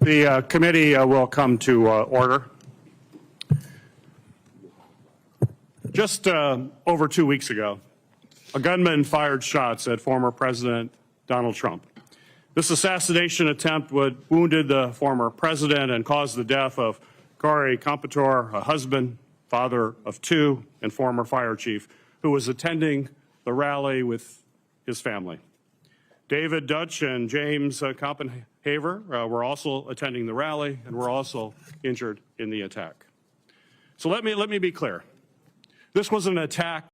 The committee will come to order. Just over 2 weeks ago, a gunman fired shots at former President Donald Trump. This assassination attempt wounded the former president and caused the death of Corey Competore, a husband, father of two, and former fire chief, who was attending the rally with his family. David Dutch and James Copenhaver were also attending the rally and were also injured in the attack. So let me be clear. This was an attack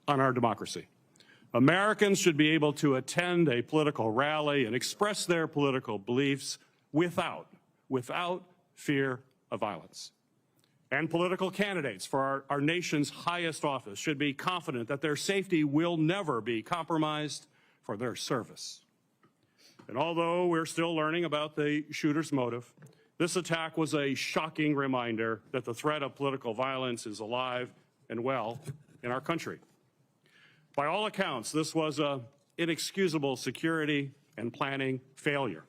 on our democracy. Americans should be able to attend a political rally and express their political beliefs without fear of violence. And political candidates for our nation's highest office should be confident that their safety will never be compromised for their service. And although we're still learning about the shooter's motive, this attack was a shocking reminder that the threat of political violence is alive and well in our country. By all accounts, this was an inexcusable security and planning failure.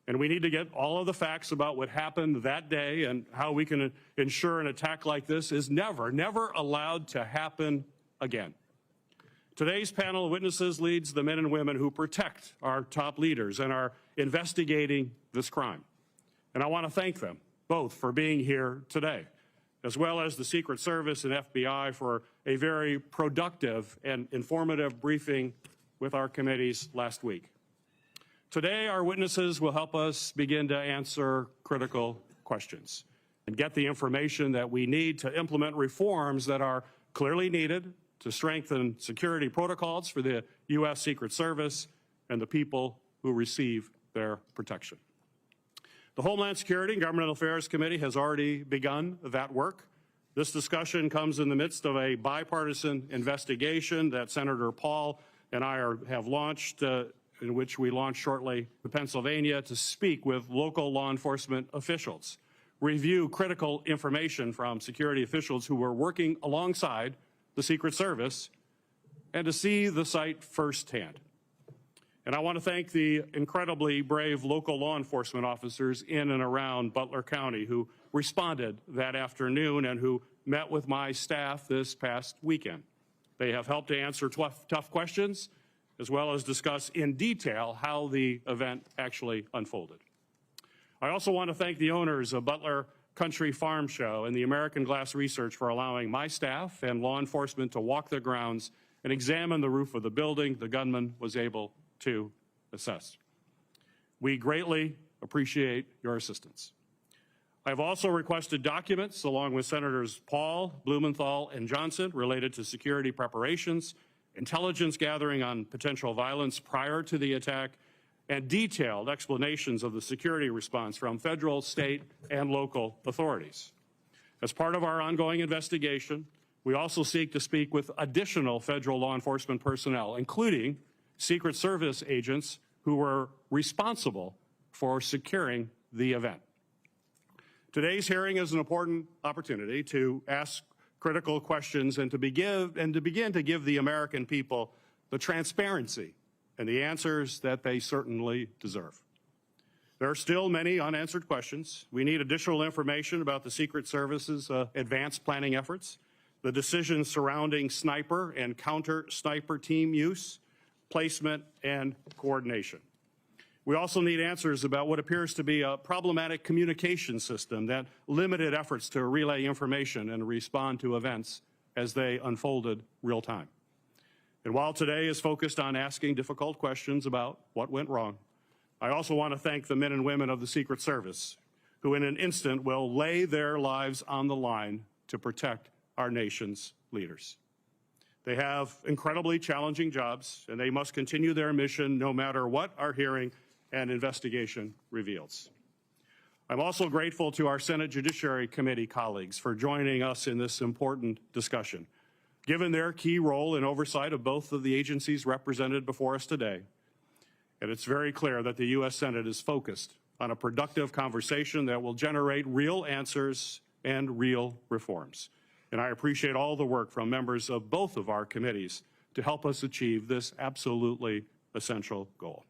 And we need to get all of the facts about what happened that day and how we can ensure an attack like this is never allowed to happen again. Today's panel of witnesses leads the men and women who protect our top leaders and are investigating this crime. And I want to thank them both for being here today, as well as the Secret Service and FBI for a very productive and informative briefing with our committees last week. Today, our witnesses will help us begin to answer critical questions and get the information that we need to implement reforms that are clearly needed to strengthen security protocols for the U.S. Secret Service and the people who receive their protection. The Homeland Security and Government Affairs Committee has already begun that work. This discussion comes in the midst of a bipartisan investigation that Senator Paul and I have launched, in which we launch shortly to Pennsylvania to speak with local law enforcement officials, review critical information from security officials who were working alongside the Secret Service, and to see the site firsthand. And I want to thank the incredibly brave local law enforcement officers in and around Butler County who responded that afternoon and who met with my staff this past weekend. They have helped to answer tough questions, as well as discuss in detail how the event actually unfolded. I also want to thank the owners of Butler Country Farm Show and the American Glass Research for allowing my staff and law enforcement to walk the grounds and examine the roof of the building the gunman was able to assess. We greatly appreciate your assistance. I've also requested documents along with Senators Paul, Blumenthal, and Johnson related to security preparations, intelligence gathering on potential violence prior to the attack, and detailed explanations of the security response from federal, state, and local authorities. As part of our ongoing investigation, we also seek to speak with additional federal law enforcement personnel, including Secret Service agents who were responsible for securing the event. Today's hearing is an important opportunity to ask critical questions and to begin to give the American people the transparency and the answers that they certainly deserve. There are still many unanswered questions. We need additional information about the Secret Service's advanced planning efforts, the decisions surrounding sniper and counter-sniper team use, placement, and coordination. We also need answers about what appears to be a problematic communication system that limited efforts to relay information and respond to events as they unfolded real time. And while today is focused on asking difficult questions about what went wrong, I also want to thank the men and women of the Secret Service who in an instant will lay their lives on the line to protect our nation's leaders. They have incredibly challenging jobs, and they must continue their mission no matter what our hearing and investigation reveals. I'm also grateful to our Senate Judiciary Committee colleagues for joining us in this important discussion. Given their key role in oversight of both of the agencies represented before us today, and it's very clear that the U.S. Senate is focused on a productive conversation that will generate real answers and real reforms. And I appreciate all the work from members of both of our committees to help us achieve this absolutely essential goal.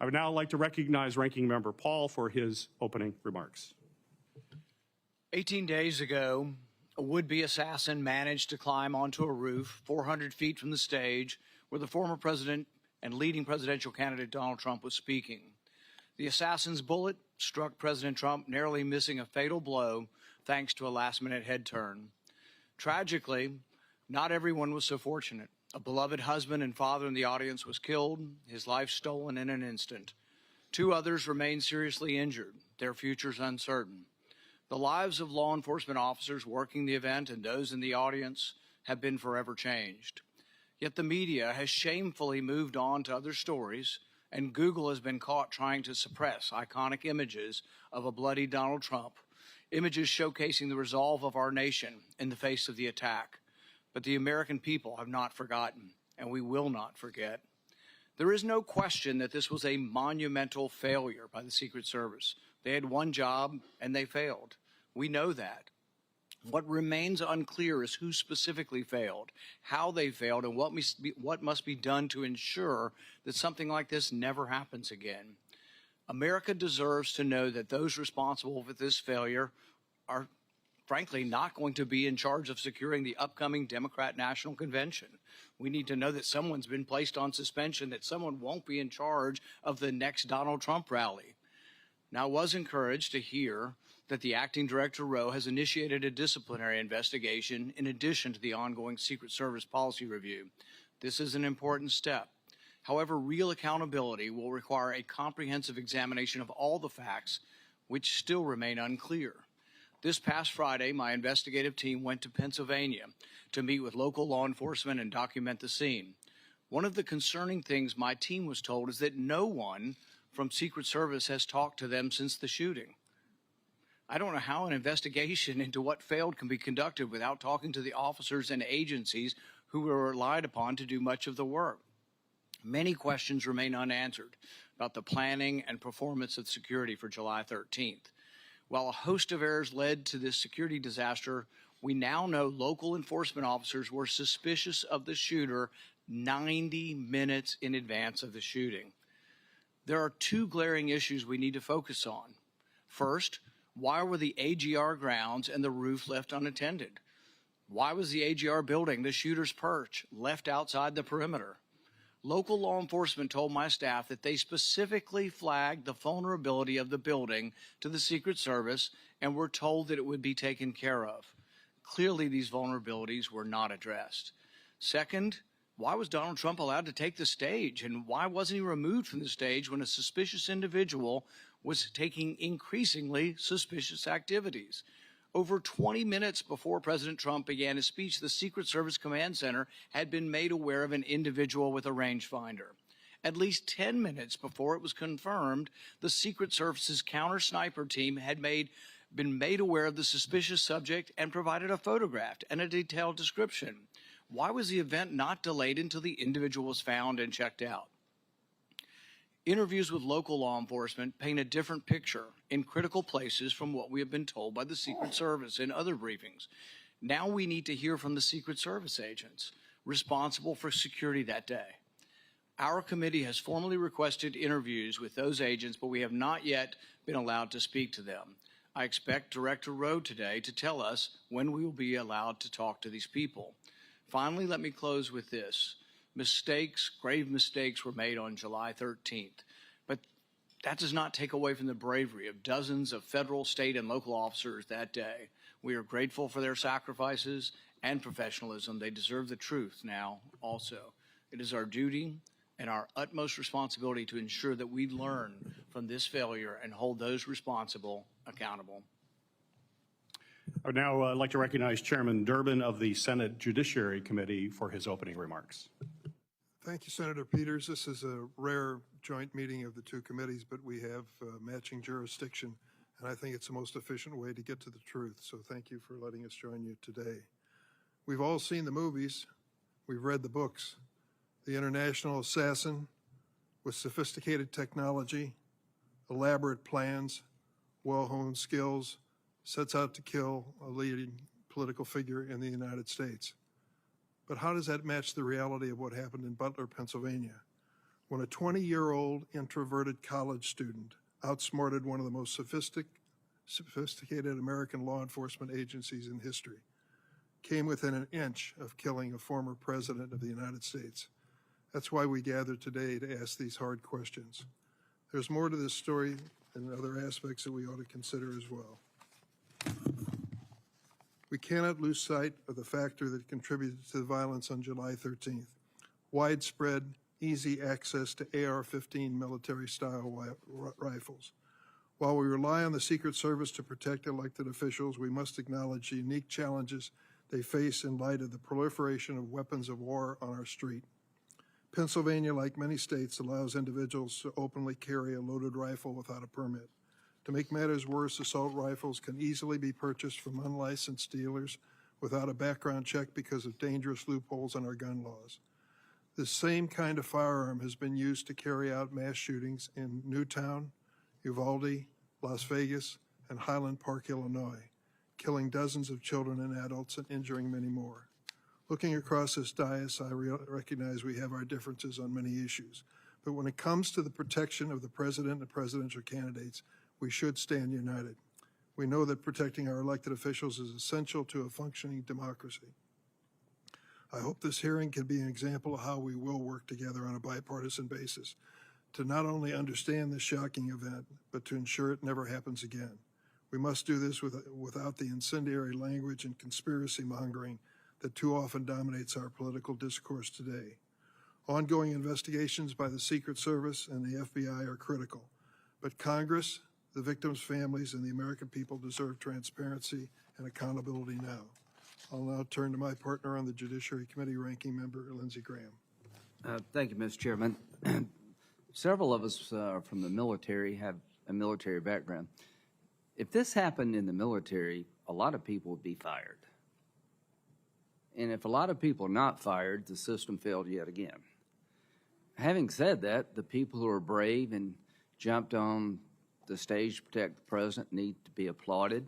I would now like to recognize Ranking Member Paul for his opening remarks. 18 days ago, a would-be assassin managed to climb onto a roof 400 feet from the stage where the former president and leading presidential candidate Donald Trump was speaking. The assassin's bullet struck President Trump, narrowly missing a fatal blow thanks to a last-minute head turn. Tragically, not everyone was so fortunate. A beloved husband and father in the audience was killed, his life stolen in an instant. 2 others remain seriously injured, their futures uncertain. The lives of law enforcement officers working the event and those in the audience have been forever changed. Yet the media has shamefully moved on to other stories, and Google has been caught trying to suppress iconic images of a bloody Donald Trump, images showcasing the resolve of our nation in the face of the attack. But the American people have not forgotten, and we will not forget. There is no question that this was a monumental failure by the Secret Service. They had one job, and they failed. We know that. What remains unclear is who specifically failed, how they failed, and what must be done to ensure that something like this never happens again. America deserves to know that those responsible for this failure are frankly not going to be in charge of securing the upcoming Democrat National Convention. We need to know that someone's been placed on suspension, that someone won't be in charge of the next Donald Trump rally. Now, I was encouraged to hear that the acting Director Rowe has initiated a disciplinary investigation in addition to the ongoing Secret Service policy review. This is an important step. However, real accountability will require a comprehensive examination of all the facts, which still remain unclear. This past Friday, my investigative team went to Pennsylvania to meet with local law enforcement and document the scene. One of the concerning things my team was told is that no one from Secret Service has talked to them since the shooting. I don't know how an investigation into what failed can be conducted without talking to the officers and agencies who were relied upon to do much of the work. Many questions remain unanswered about the planning and performance of security for July 13th. While a host of errors led to this security disaster, we now know local enforcement officers were suspicious of the shooter 90 minutes in advance of the shooting. There are 2 glaring issues we need to focus on. First, why were the AGR grounds and the roof left unattended? Why was the AGR building, the shooter's perch, left outside the perimeter? Local law enforcement told my staff that they specifically flagged the vulnerability of the building to the Secret Service and were told that it would be taken care of. Clearly, these vulnerabilities were not addressed. Second, why was Donald Trump allowed to take the stage, and why wasn't he removed from the stage when a suspicious individual was taking increasingly suspicious activities? Over 20 minutes before President Trump began his speech, the Secret Service Command Center had been made aware of an individual with a rangefinder. At least 10 minutes before it was confirmed, the Secret Service's counter-sniper team had been made aware of the suspicious subject and provided a photograph and a detailed description. Why was the event not delayed until the individual was found and checked out? Interviews with local law enforcement paint a different picture in critical places from what we have been told by the Secret Service in other briefings. Now we need to hear from the Secret Service agents responsible for security that day. Our committee has formally requested interviews with those agents, but we have not yet been allowed to speak to them. I expect Director Rowe today to tell us when we will be allowed to talk to these people. Finally, let me close with this. Mistakes, grave mistakes were made on July 13th, but that does not take away from the bravery of dozens of federal, state, and local officers that day. We are grateful for their sacrifices and professionalism. They deserve the truth now also. It is our duty and our utmost responsibility to ensure that we learn from this failure and hold those responsible accountable. I would now like to recognize Chairman Durbin of the Senate Judiciary Committee for his opening remarks. Thank you, Senator Peters. This is a rare joint meeting of the two committees, but we have matching jurisdiction, and I think it's the most efficient way to get to the truth. So thank you for letting us join you today. We've all seen the movies. We've read the books. The international assassin with sophisticated technology, elaborate plans, well-honed skills, sets out to kill a leading political figure in the United States. But how does that match the reality of what happened in Butler, Pennsylvania, when a 20-year-old introverted college student outsmarted one of the most sophisticated American law enforcement agencies in history, came within an inch of killing a former president of the United States? That's why we gathered today to ask these hard questions. There's more to this story and other aspects that we ought to consider as well. We cannot lose sight of the factor that contributed to the violence on July 13th. Widespread, easy access to AR-15 military-style rifles. While we rely on the Secret Service to protect elected officials, we must acknowledge the unique challenges they face in light of the proliferation of weapons of war on our street. Pennsylvania, like many states, allows individuals to openly carry a loaded rifle without a permit. To make matters worse, assault rifles can easily be purchased from unlicensed dealers without a background check because of dangerous loopholes in our gun laws. This same kind of firearm has been used to carry out mass shootings in Newtown, Uvalde, Las Vegas, and Highland Park, Illinois, killing dozens of children and adults and injuring many more. Looking across this dais, I recognize we have our differences on many issues, but when it comes to the protection of the president and presidential candidates, we should stand united. We know that protecting our elected officials is essential to a functioning democracy. I hope this hearing can be an example of how we will work together on a bipartisan basis to not only understand this shocking event, but to ensure it never happens again. We must do this without the incendiary language and conspiracy mongering that too often dominates our political discourse today. Ongoing investigations by the Secret Service and the FBI are critical, but Congress, the victims' families, and the American people deserve transparency and accountability now. I'll now turn to my partner on the Judiciary Committee, Ranking Member Lindsey Graham. Thank you, Mr. Chairman. Several of us from the military have a military background. If this happened in the military, a lot of people would be fired. And if a lot of people are not fired, the system failed yet again. Having said that, the people who are brave and jumped on the stage to protect the president need to be applauded.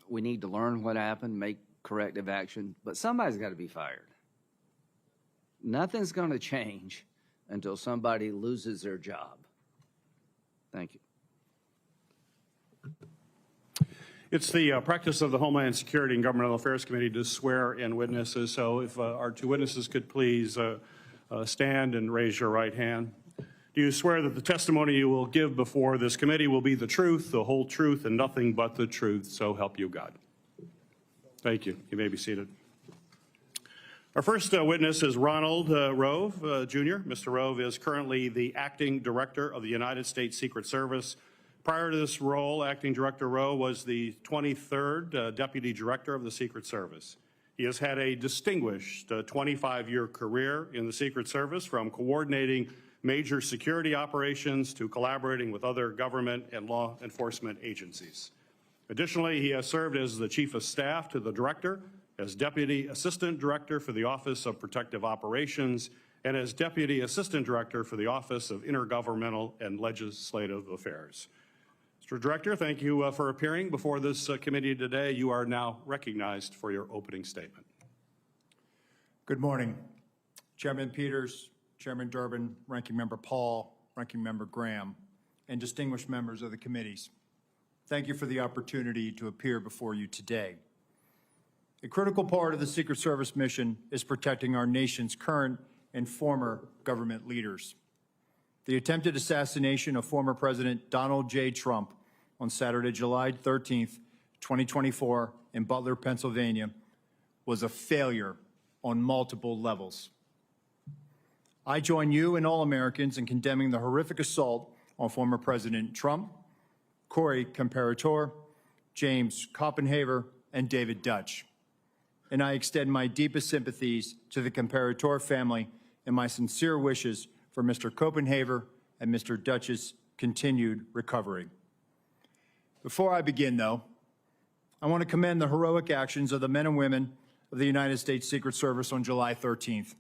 We need to learn what happened, make corrective action, but somebody's got to be fired. Nothing's going to change until somebody loses their job. Thank you. It's the practice of the Homeland Security and Governmental Affairs Committee to swear in witnesses. So if our two witnesses could please stand and raise your right hand. Do you swear that the testimony you will give before this committee will be the truth, the whole truth, and nothing but the truth, so help you God? Thank you. You may be seated. Our first witness is Ronald Rowe, Jr. Mr. Rowe is currently the Acting Director of the United States Secret Service. Prior to this role, Acting Director Rowe was the 23rd Deputy Director of the Secret Service. He has had a distinguished 25-year career in the Secret Service, from coordinating major security operations to collaborating with other government and law enforcement agencies. Additionally, he has served as the Chief of Staff to the Director, as Deputy Assistant Director for the Office of Protective Operations, and as Deputy Assistant Director for the Office of Intergovernmental and Legislative Affairs. Mr. Director, thank you for appearing before this committee today. You are now recognized for your opening statement. Good morning. Chairman Peters, Chairman Durbin, Ranking Member Paul, Ranking Member Graham, and distinguished members of the committees. Thank you for the opportunity to appear before you today. A critical part of the Secret Service mission is protecting our nation's current and former government leaders. The attempted assassination of former President Donald J. Trump on Saturday, July 13th, 2024 in Butler, Pennsylvania, was a failure on multiple levels. I join you and all Americans in condemning the horrific assault on former President Trump, Corey Comparator, James Copenhaver, and David Dutch. And I extend my deepest sympathies to the Comparator family and my sincere wishes for Mr. Copenhaver and Mr. Dutch's continued recovery. Before I begin, though, I want to commend the heroic actions of the men and women of the United States Secret Service on July 13th.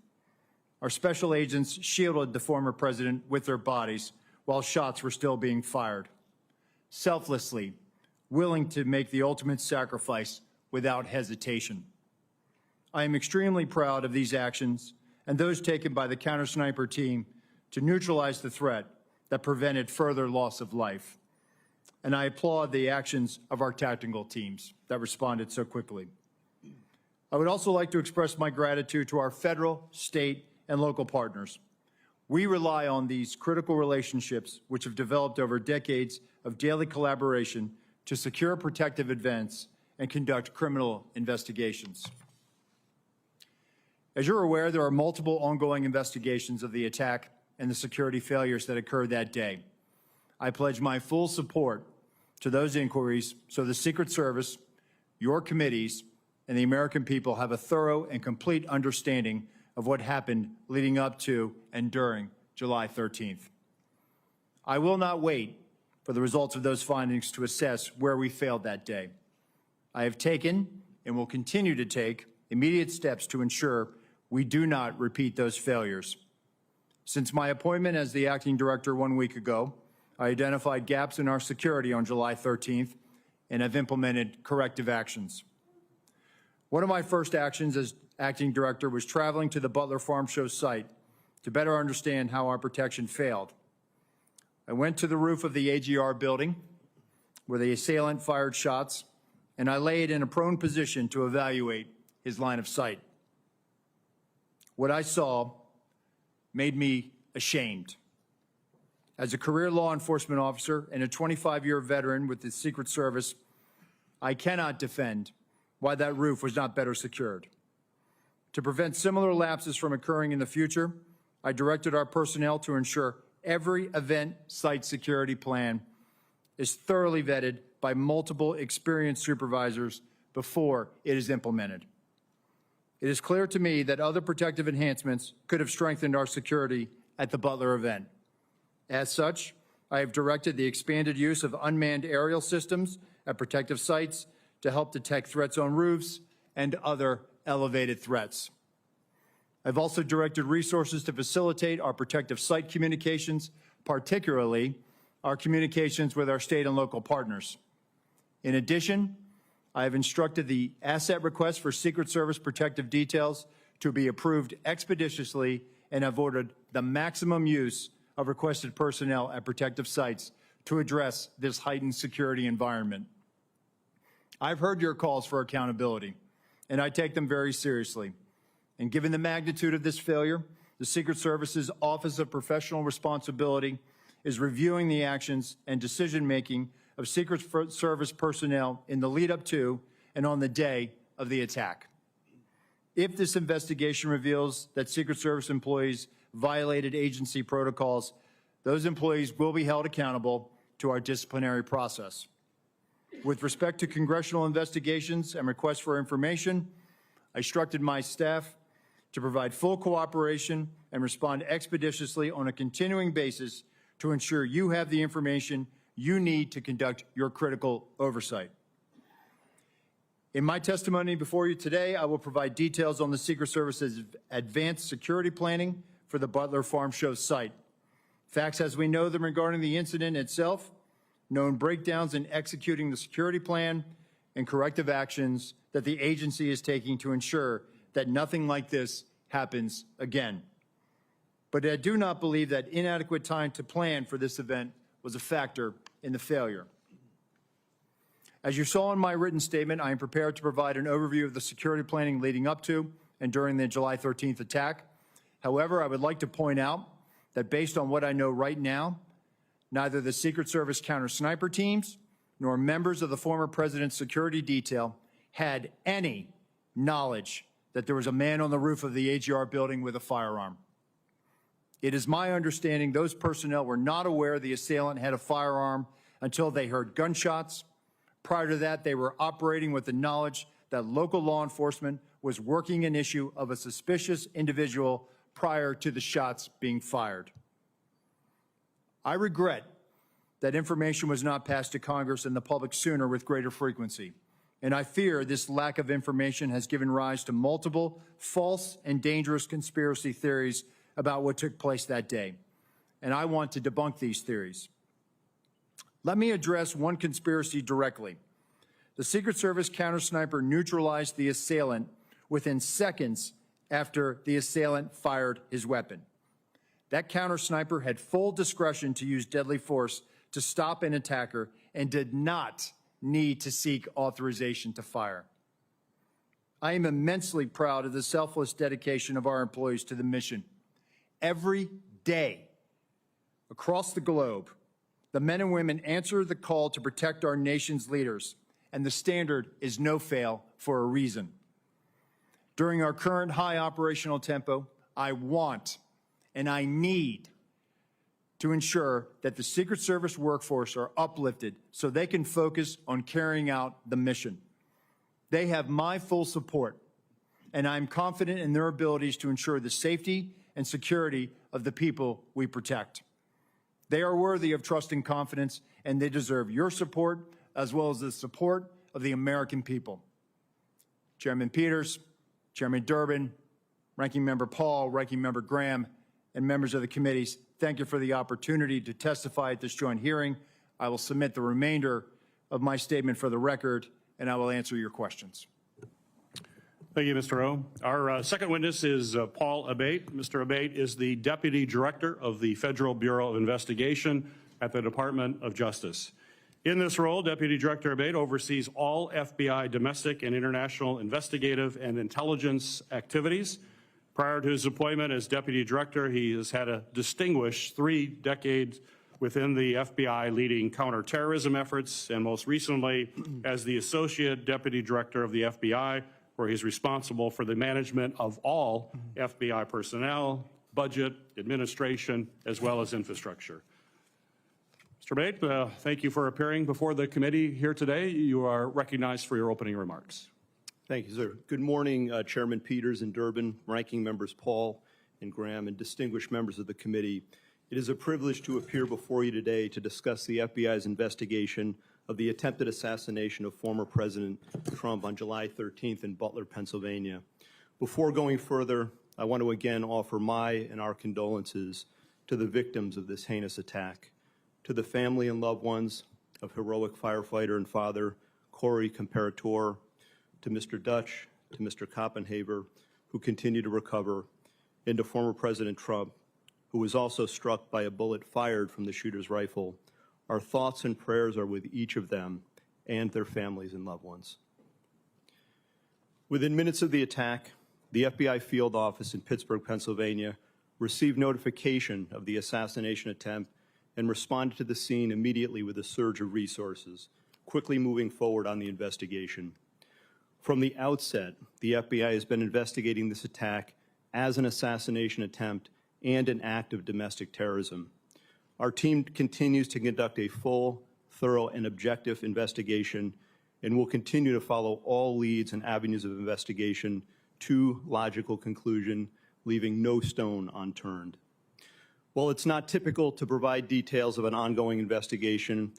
Our special agents shielded the former president with their bodies while shots were still being fired, selflessly, willing to make the ultimate sacrifice without hesitation. I am extremely proud of these actions and those taken by the counter-sniper team to neutralize the threat that prevented further loss of life. And I applaud the actions of our tactical teams that responded so quickly. I would also like to express my gratitude to our federal, state, and local partners. We rely on these critical relationships, which have developed over decades of daily collaboration to secure protective events and conduct criminal investigations. As you're aware, there are multiple ongoing investigations of the attack and the security failures that occurred that day. I pledge my full support to those inquiries so the Secret Service, your committees, and the American people have a thorough and complete understanding of what happened leading up to and during July 13th. I will not wait for the results of those findings to assess where we failed that day. I have taken and will continue to take immediate steps to ensure we do not repeat those failures. Since my appointment as the acting director 1 week ago, I identified gaps in our security on July 13th and have implemented corrective actions. One of my first actions as acting director was traveling to the Butler Farm Show site to better understand how our protection failed. I went to the roof of the AGR building where the assailant fired shots, and I laid in a prone position to evaluate his line of sight. What I saw made me ashamed. As a career law enforcement officer and a 25-year veteran with the Secret Service, I cannot defend why that roof was not better secured. To prevent similar lapses from occurring in the future, I directed our personnel to ensure every event site security plan is thoroughly vetted by multiple experienced supervisors before it is implemented. It is clear to me that other protective enhancements could have strengthened our security at the Butler event. As such, I have directed the expanded use of unmanned aerial systems at protective sites to help detect threats on roofs and other elevated threats. I've also directed resources to facilitate our protective site communications, particularly our communications with our state and local partners. In addition, I have instructed the asset request for Secret Service protective details to be approved expeditiously and have ordered the maximum use of requested personnel at protective sites to address this heightened security environment. I've heard your calls for accountability, and I take them very seriously. And given the magnitude of this failure, the Secret Service's Office of Professional Responsibility is reviewing the actions and decision-making of Secret Service personnel in the lead up to and on the day of the attack. If this investigation reveals that Secret Service employees violated agency protocols, those employees will be held accountable to our disciplinary process. With respect to congressional investigations and requests for information, I instructed my staff to provide full cooperation and respond expeditiously on a continuing basis to ensure you have the information you need to conduct your critical oversight. In my testimony before you today, I will provide details on the Secret Service's advanced security planning for the Butler Farm Show site. Facts as we know them regarding the incident itself, known breakdowns in executing the security plan, and corrective actions that the agency is taking to ensure that nothing like this happens again. But I do not believe that inadequate time to plan for this event was a factor in the failure. As you saw in my written statement, I am prepared to provide an overview of the security planning leading up to and during the July 13th attack. However, I would like to point out that based on what I know right now, neither the Secret Service counter-sniper teams nor members of the former president's security detail had any knowledge that there was a man on the roof of the AGR building with a firearm. It is my understanding those personnel were not aware the assailant had a firearm until they heard gunshots. Prior to that, they were operating with the knowledge that local law enforcement was working an issue of a suspicious individual prior to the shots being fired. I regret that information was not passed to Congress and the public sooner with greater frequency. And I fear this lack of information has given rise to multiple false and dangerous conspiracy theories about what took place that day. And I want to debunk these theories. Let me address one conspiracy directly. The Secret Service counter-sniper neutralized the assailant within seconds after the assailant fired his weapon. That counter-sniper had full discretion to use deadly force to stop an attacker and did not need to seek authorization to fire. I am immensely proud of the selfless dedication of our employees to the mission. Every day, across the globe, the men and women answer the call to protect our nation's leaders, and the standard is no fail for a reason. During our current high operational tempo, I want and I need to ensure that the Secret Service workforce are uplifted so they can focus on carrying out the mission. They have my full support, and I'm confident in their abilities to ensure the safety and security of the people we protect. They are worthy of trust and confidence, and they deserve your support as well as the support of the American people. Chairman Peters, Chairman Durbin, Ranking Member Paul, Ranking Member Graham, and members of the committees, thank you for the opportunity to testify at this joint hearing. I will submit the remainder of my statement for the record, and I will answer your questions. Thank you, Mr. Rowe. Our second witness is Paul Abate. Mr. Abate is the Deputy Director of the Federal Bureau of Investigation at the Department of Justice. In this role, Deputy Director Abate oversees all FBI domestic and international investigative and intelligence activities. Prior to his appointment as Deputy Director, he has had a distinguished 3 decades within the FBI leading counterterrorism efforts, and most recently as the Associate Deputy Director of the FBI, where he's responsible for the management of all FBI personnel, budget, administration, as well as infrastructure. Mr. Abate, thank you for appearing before the committee here today. You are recognized for your opening remarks. Thank you, sir. Good morning, Chairman Peters and Durbin, Ranking Members Paul and Graham, and distinguished members of the committee. It is a privilege to appear before you today to discuss the FBI's investigation of the attempted assassination of former President Trump on July 13th in Butler, Pennsylvania. Before going further, I want to again offer my and our condolences to the victims of this heinous attack, to the family and loved ones of heroic firefighter and father Corey Comparator, to Mr. Dutch, to Mr. Koppenhaver, who continue to recover, and to former President Trump, who was also struck by a bullet fired from the shooter's rifle. Our thoughts and prayers are with each of them and their families and loved ones. Within minutes of the attack, the FBI field office in Pittsburgh, Pennsylvania, received notification of the assassination attempt and responded to the scene immediately with a surge of resources, quickly moving forward on the investigation. From the outset, the FBI has been investigating this attack as an assassination attempt and an act of domestic terrorism. Our team continues to conduct a full, thorough, and objective investigation and will continue to follow all leads and avenues of investigation to logical conclusion, leaving no stone unturned. While it's not typical to provide details of an ongoing investigation,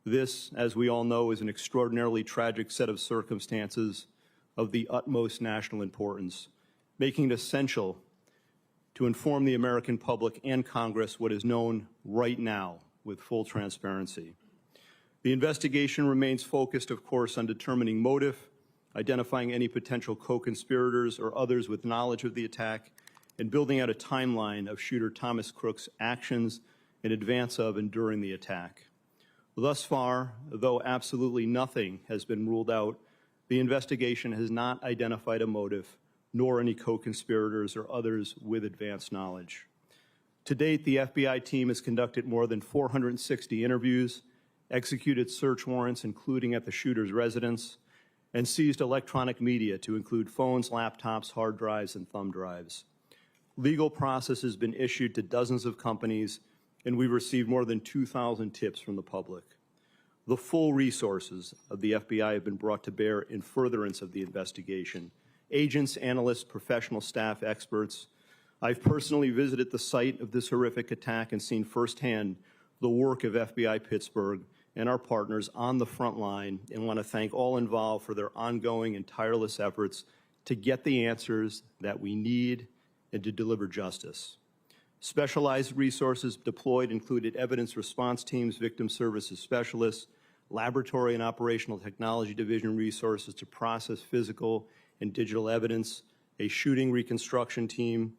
this, as we all know, is an extraordinarily tragic set of circumstances of the utmost national importance, making it essential to inform the American public and Congress what is known right now with full transparency. The investigation remains focused, of course, on determining motive, identifying any potential co-conspirators or others with knowledge of the attack, and building out a timeline of shooter Thomas Crook's actions in advance of and during the attack. Thus far, though absolutely nothing has been ruled out, the investigation has not identified a motive, nor any co-conspirators or others with advanced knowledge. To date, the FBI team has conducted more than 460 interviews, executed search warrants, including at the shooter's residence, and seized electronic media to include phones, laptops, hard drives, and thumb drives. Legal process has been issued to dozens of companies, and we've received more than 2,000 tips from the public. The full resources of the FBI have been brought to bear in furtherance of the investigation. Agents, analysts, professional staff, experts. I've personally visited the site of this horrific attack and seen firsthand the work of FBI Pittsburgh and our partners on the front line, and want to thank all involved for their ongoing and tireless efforts to get the answers that we need and to deliver justice. Specialized resources deployed included evidence response teams, victim services specialists, laboratory and operational technology division resources to process physical and digital evidence, a shooting reconstruction team.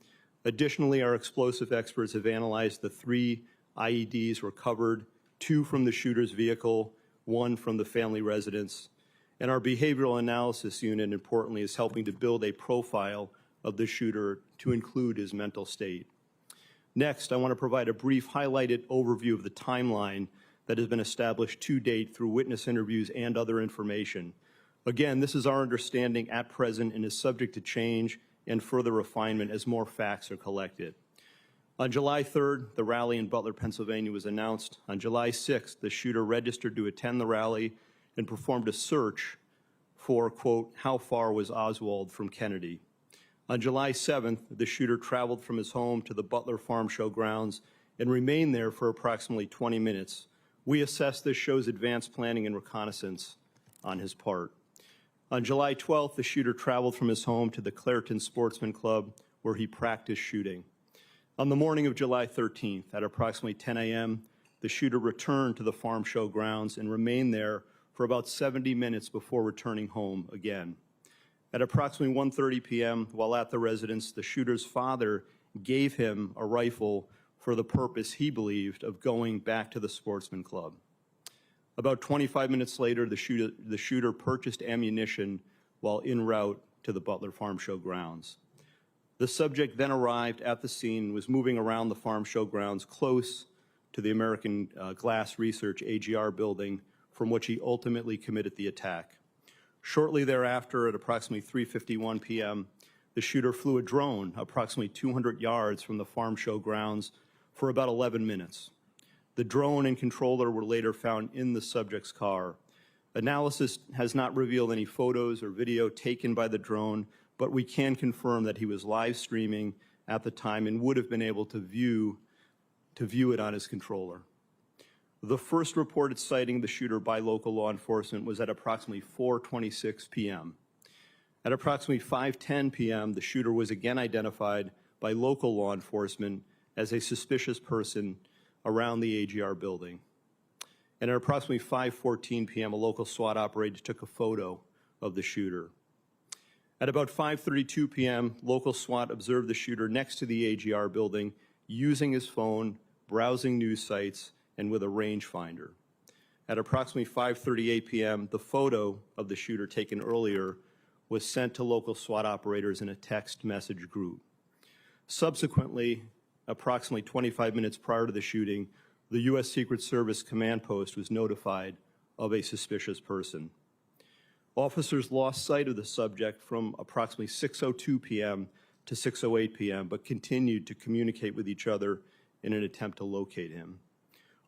Additionally, our explosive experts have analyzed the 3 IEDs recovered, 2 from the shooter's vehicle, 1 from the family residence. And our behavioral analysis unit, importantly, is helping to build a profile of the shooter to include his mental state. Next, I want to provide a brief highlighted overview of the timeline that has been established to date through witness interviews and other information. Again, this is our understanding at present and is subject to change and further refinement as more facts are collected. On July 3rd, the rally in Butler, Pennsylvania was announced. On July 6th, the shooter registered to attend the rally and performed a search for, quote, how far was Oswald from Kennedy? On July 7th, the shooter traveled from his home to the Butler Farm Show grounds and remained there for approximately 20 minutes. We assess this shows advanced planning and reconnaissance on his part. On July 12th, the shooter traveled from his home to the Clairton Sportsman Club, where he practiced shooting. On the morning of July 13th, at approximately 10 a.m., the shooter returned to the farm show grounds and remained there for about 70 minutes before returning home again. At approximately 1:30 p.m., while at the residence, the shooter's father gave him a rifle for the purpose, he believed, of going back to the Sportsman Club. About 25 minutes later, the shooter purchased ammunition while en route to the Butler Farm Show grounds. The subject then arrived at the scene and was moving around the farm show grounds close to the American Glass Research AGR building, from which he ultimately committed the attack. Shortly thereafter, at approximately 3:51 p.m., the shooter flew a drone approximately 200 yards from the farm show grounds for about 11 minutes. The drone and controller were later found in the subject's car. Analysis has not revealed any photos or video taken by the drone, but we can confirm that he was live streaming at the time and would have been able to view it on his controller. The first reported sighting of the shooter by local law enforcement was at approximately 4:26 p.m. At approximately 5:10 p.m., the shooter was again identified by local law enforcement as a suspicious person around the AGR building. And at approximately 5:14 p.m., a local SWAT operator took a photo of the shooter. At about 5:32 p.m., local SWAT observed the shooter next to the AGR building using his phone, browsing news sites, and with a rangefinder. At approximately 5:38 p.m., the photo of the shooter taken earlier was sent to local SWAT operators in a text message group. Subsequently, approximately 25 minutes prior to the shooting, the U.S. Secret Service command post was notified of a suspicious person. Officers lost sight of the subject from approximately 6:02 p.m. to 6:08 p.m., but continued to communicate with each other in an attempt to locate him.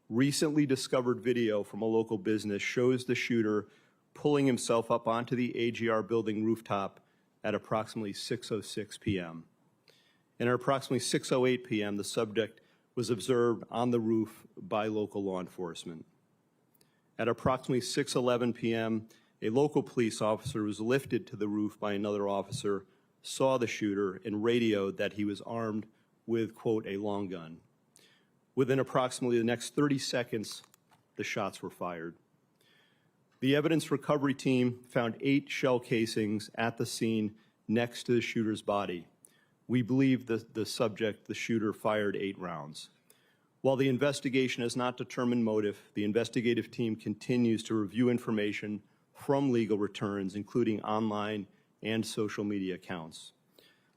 Recently discovered video from a local business shows the shooter pulling himself up onto the AGR building rooftop at approximately 6:06 p.m. And at approximately 6:08 p.m., the subject was observed on the roof by local law enforcement. At approximately 6:11 p.m., a local police officer was lifted to the roof by another officer, saw the shooter, and radioed that he was armed with, quote, a long gun. Within approximately the next 30 seconds, the shots were fired. The evidence recovery team found 8 shell casings at the scene next to the shooter's body. We believe the subject, the shooter, fired 8 rounds. While the investigation has not determined motive, the investigative team continues to review information from legal returns, including online and social media accounts.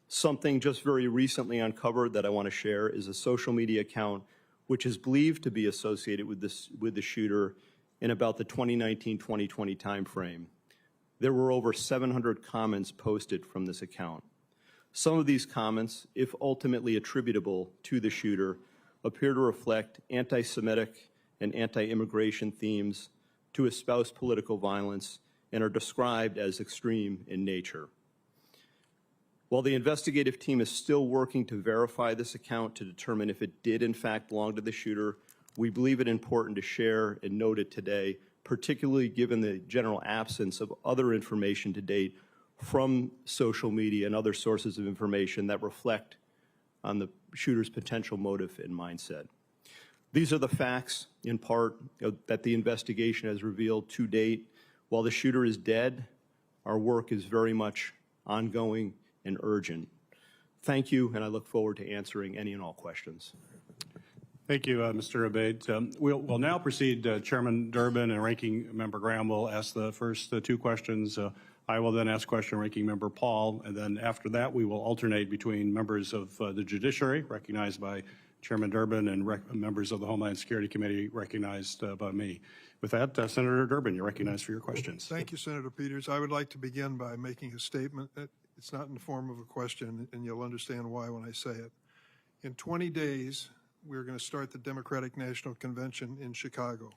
Something just very recently uncovered that I want to share is a social media account which is believed to be associated with the shooter in about the 2019-2020 timeframe. There were over 700 comments posted from this account. Some of these comments, if ultimately attributable to the shooter, appear to reflect anti-Semitic and anti-immigration themes, to espouse political violence, and are described as extreme in nature. While the investigative team is still working to verify this account to determine if it did in fact belong to the shooter, we believe it important to share and note it today, particularly given the general absence of other information to date from social media and other sources of information that reflect on the shooter's potential motive and mindset. These are the facts, in part, that the investigation has revealed to date. While the shooter is dead, our work is very much ongoing and urgent. Thank you, and I look forward to answering any and all questions. Thank you, Mr. Abate. We'll now proceed. Chairman Durbin and Ranking Member Graham will ask the first 2 questions. I will then ask question Ranking Member Paul, and then after that we will alternate between members of the Judiciary, recognized by Chairman Durbin, and members of the Homeland Security Committee, recognized by me. With that, Senator Durbin, you're recognized for your questions. Thank you, Senator Peters. I would like to begin by making a statement that it's not in the form of a question, and you'll understand why when I say it. In 20 days, we're going to start the Democratic National Convention in Chicago.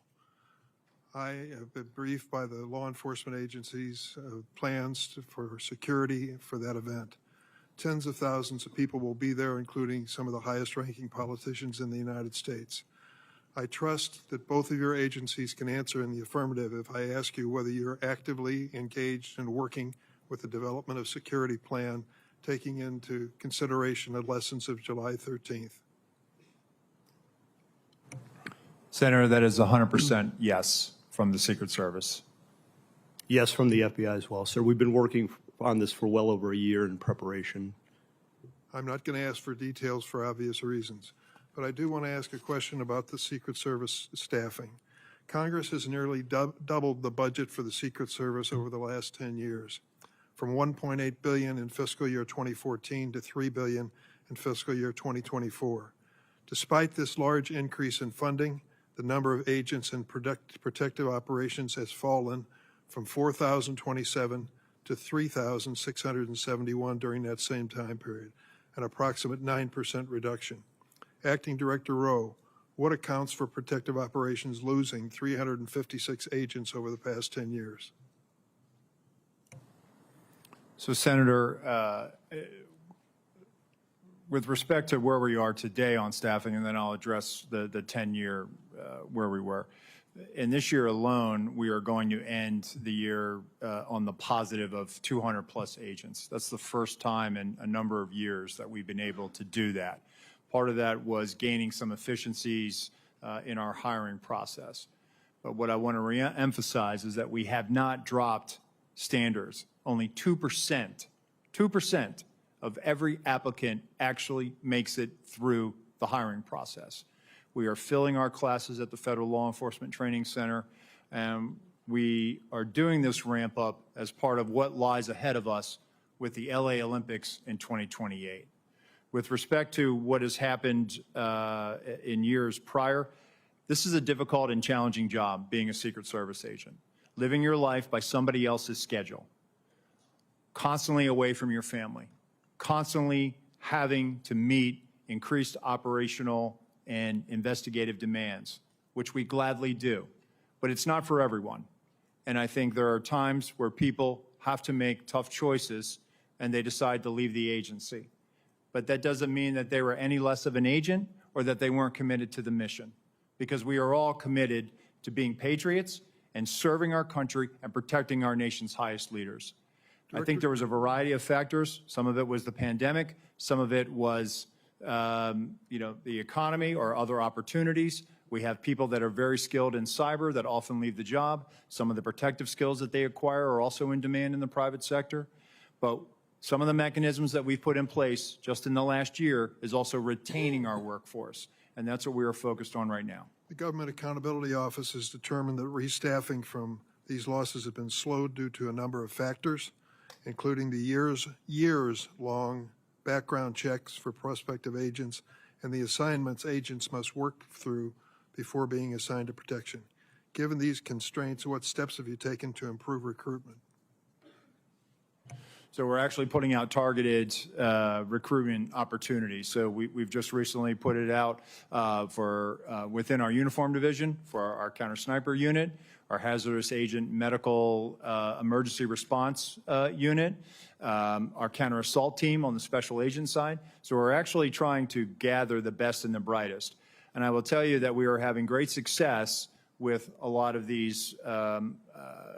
I have been briefed by the law enforcement agencies plans for security for that event. Tens of thousands of people will be there, including some of the highest ranking politicians in the United States. I trust that both of your agencies can answer in the affirmative if I ask you whether you're actively engaged in working with the development of security plan, taking into consideration the lessons of July 13th. Senator, that is 100% yes from the Secret Service. Yes, from the FBI as well, sir. We've been working on this for well over a year in preparation. I'm not going to ask for details for obvious reasons, but I do want to ask a question about the Secret Service staffing. Congress has nearly doubled the budget for the Secret Service over the last 10 years, from $1.8 billion in fiscal year 2014 to $3 billion in fiscal year 2024. Despite this large increase in funding, the number of agents in protective operations has fallen from 4,027 to 3,671 during that same time period, an approximate 9% reduction. Acting Director Rowe, what accounts for protective operations losing 356 agents over the past 10 years? So, Senator, with respect to where we are today on staffing, and then I'll address the 10-year where we were. In this year alone, we are going to end the year on the positive of 200 plus agents. That's the first time in a number of years that we've been able to do that. Part of that was gaining some efficiencies in our hiring process. But what I want to re-emphasize is that we have not dropped standards. Only 2% of every applicant actually makes it through the hiring process. We are filling our classes at the Federal Law Enforcement Training Center, and we are doing this ramp up as part of what lies ahead of us with the LA Olympics in 2028. With respect to what has happened in years prior, this is a difficult and challenging job, being a Secret Service agent. Living your life by somebody else's schedule, constantly away from your family, constantly having to meet increased operational and investigative demands, which we gladly do. But it's not for everyone. And I think there are times where people have to make tough choices and they decide to leave the agency. But that doesn't mean that they were any less of an agent or that they weren't committed to the mission, because we are all committed to being patriots and serving our country and protecting our nation's highest leaders. I think there was a variety of factors. Some of it was the pandemic. Some of it was the economy or other opportunities. We have people that are very skilled in cyber that often leave the job. Some of the protective skills that they acquire are also in demand in the private sector. But some of the mechanisms that we've put in place just in the last year is also retaining our workforce. And that's what we are focused on right now. The Government Accountability Office has determined that restaffing from these losses has been slowed due to a number of factors, including the years-long background checks for prospective agents and the assignments agents must work through before being assigned to protection. Given these constraints, what steps have you taken to improve recruitment? So we're actually putting out targeted recruitment opportunities. So we've just recently put it out for within our uniform division for our counter sniper unit, our hazardous agent medical emergency response unit, our counter assault team on the special agent side. So we're actually trying to gather the best and the brightest. And I will tell you that we are having great success with a lot of these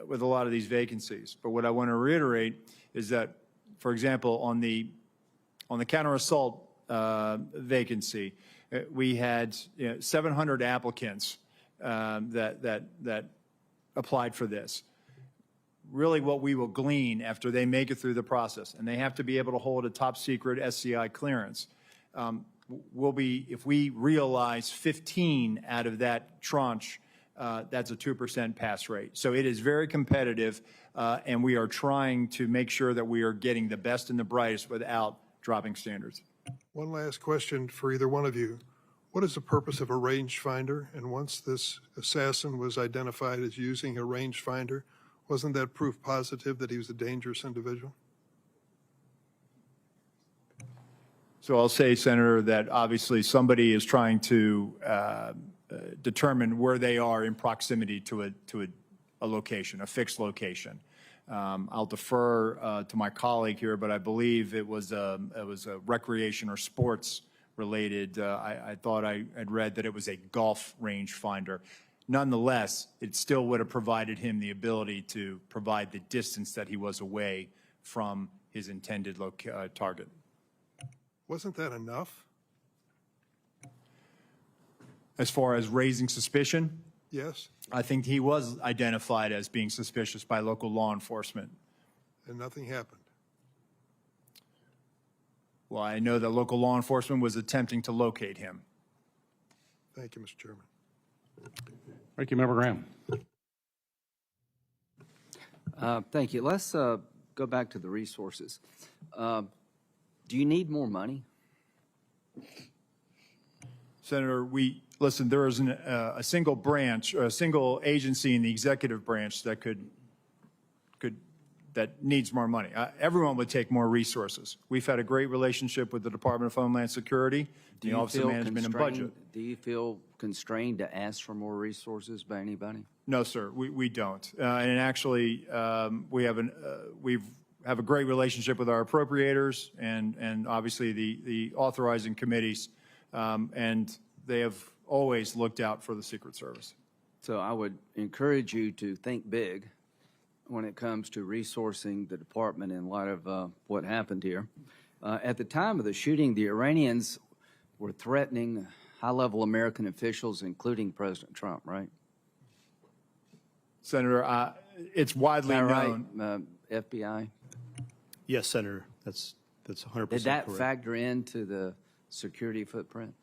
vacancies. But what I want to reiterate is that, for example, on the counter assault vacancy, we had 700 applicants that applied for this. Really, what we will glean after they make it through the process, and they have to be able to hold a top secret SCI clearance. If we realize 15 out of that tranche, that's a 2% pass rate. So it is very competitive, and we are trying to make sure that we are getting the best and the brightest without dropping standards. One last question for either one of you. What is the purpose of a rangefinder? And once this assassin was identified as using a rangefinder, wasn't that proof positive that he was a dangerous individual? So I'll say, Senator, that obviously somebody is trying to determine where they are in proximity to a location, a fixed location. I'll defer to my colleague here, but I believe it was a recreation or sports related. I thought I had read that it was a golf range finder. Nonetheless, it still would have provided him the ability to provide the distance that he was away from his intended target. Wasn't that enough? As far as raising suspicion, Yes, I think he was identified as being suspicious by local law enforcement. and nothing happened. Well, I know that local law enforcement was attempting to locate him. Thank you, Mr. Chairman. Thank you, Member Graham. Thank you. Let's go back to the resources. Do you need more money? Senator, listen, there isn't a single branch or a single agency in the executive branch that that needs more money. Everyone would take more resources. We've had a great relationship with the Department of Homeland Security, the Office of Management and Budget. Do you feel constrained to ask for more resources by anybody? No, sir, we don't. And actually, we have a great relationship with our appropriators and obviously the authorizing committees, and they have always looked out for the Secret Service. So I would encourage you to think big when it comes to resourcing the department in light of what happened here. At the time of the shooting, the Iranians were threatening high-level American officials, including President Trump, right? Senator, it's widely known. Right, FBI? Yes, Senator, that's 100% correct. Did that factor into the security footprint?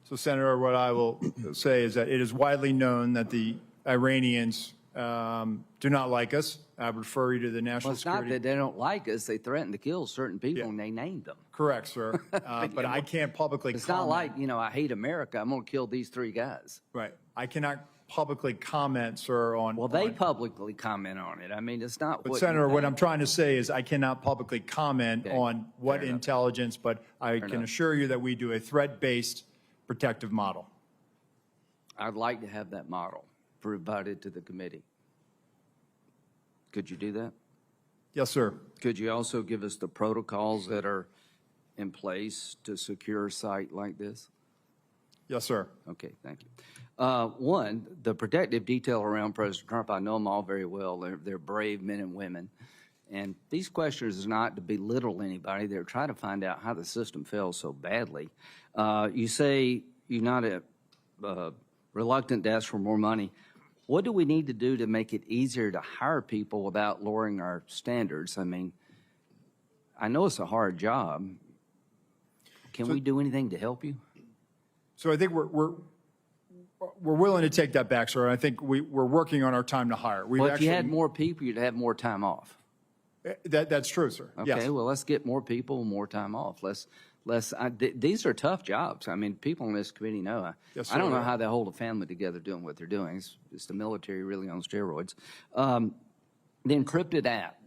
So, Senator, what I will say is that it is widely known that the Iranians do not like us. I would refer you to the National Well, it's not Security. that they don't like us. They threaten to kill certain people, and they named them. Correct, sir. But I can't publicly It's comment. not like, I hate America. I'm going to kill these three guys. Right. I cannot publicly comment, sir, on. Well, they publicly comment on it. I mean, it's not But what. Senator, you what think. I'm trying to say is I cannot publicly comment Okay. on what Fair enough. intelligence, but I Fair can enough. assure you that we do a threat-based protective model. I'd like to have that model provided to the committee. Could you do that? Yes, sir. Could you also give us the protocols that are in place to secure a site like this? Yes, sir. Okay, thank you. One, the protective detail around President Trump, I know them all very well. They're brave men and women. And these questions is not to belittle anybody. They're trying to find out how the system fails so badly. You say you're not reluctant to ask for more money. What do we need to do to make it easier to hire people without lowering our standards? I mean, I know it's a hard job. Can we do anything to help you? So I think we're willing to take that back, sir. I think we're working on our time to hire. Well, if you had more people, you'd have more time off. That's true, sir. Okay, Yes. well, let's get more people, more time off. These are tough jobs. I mean, people in this committee know. Yes, I don't sir. know how they hold a family together doing what they're doing. It's the military really on steroids. The encrypted app.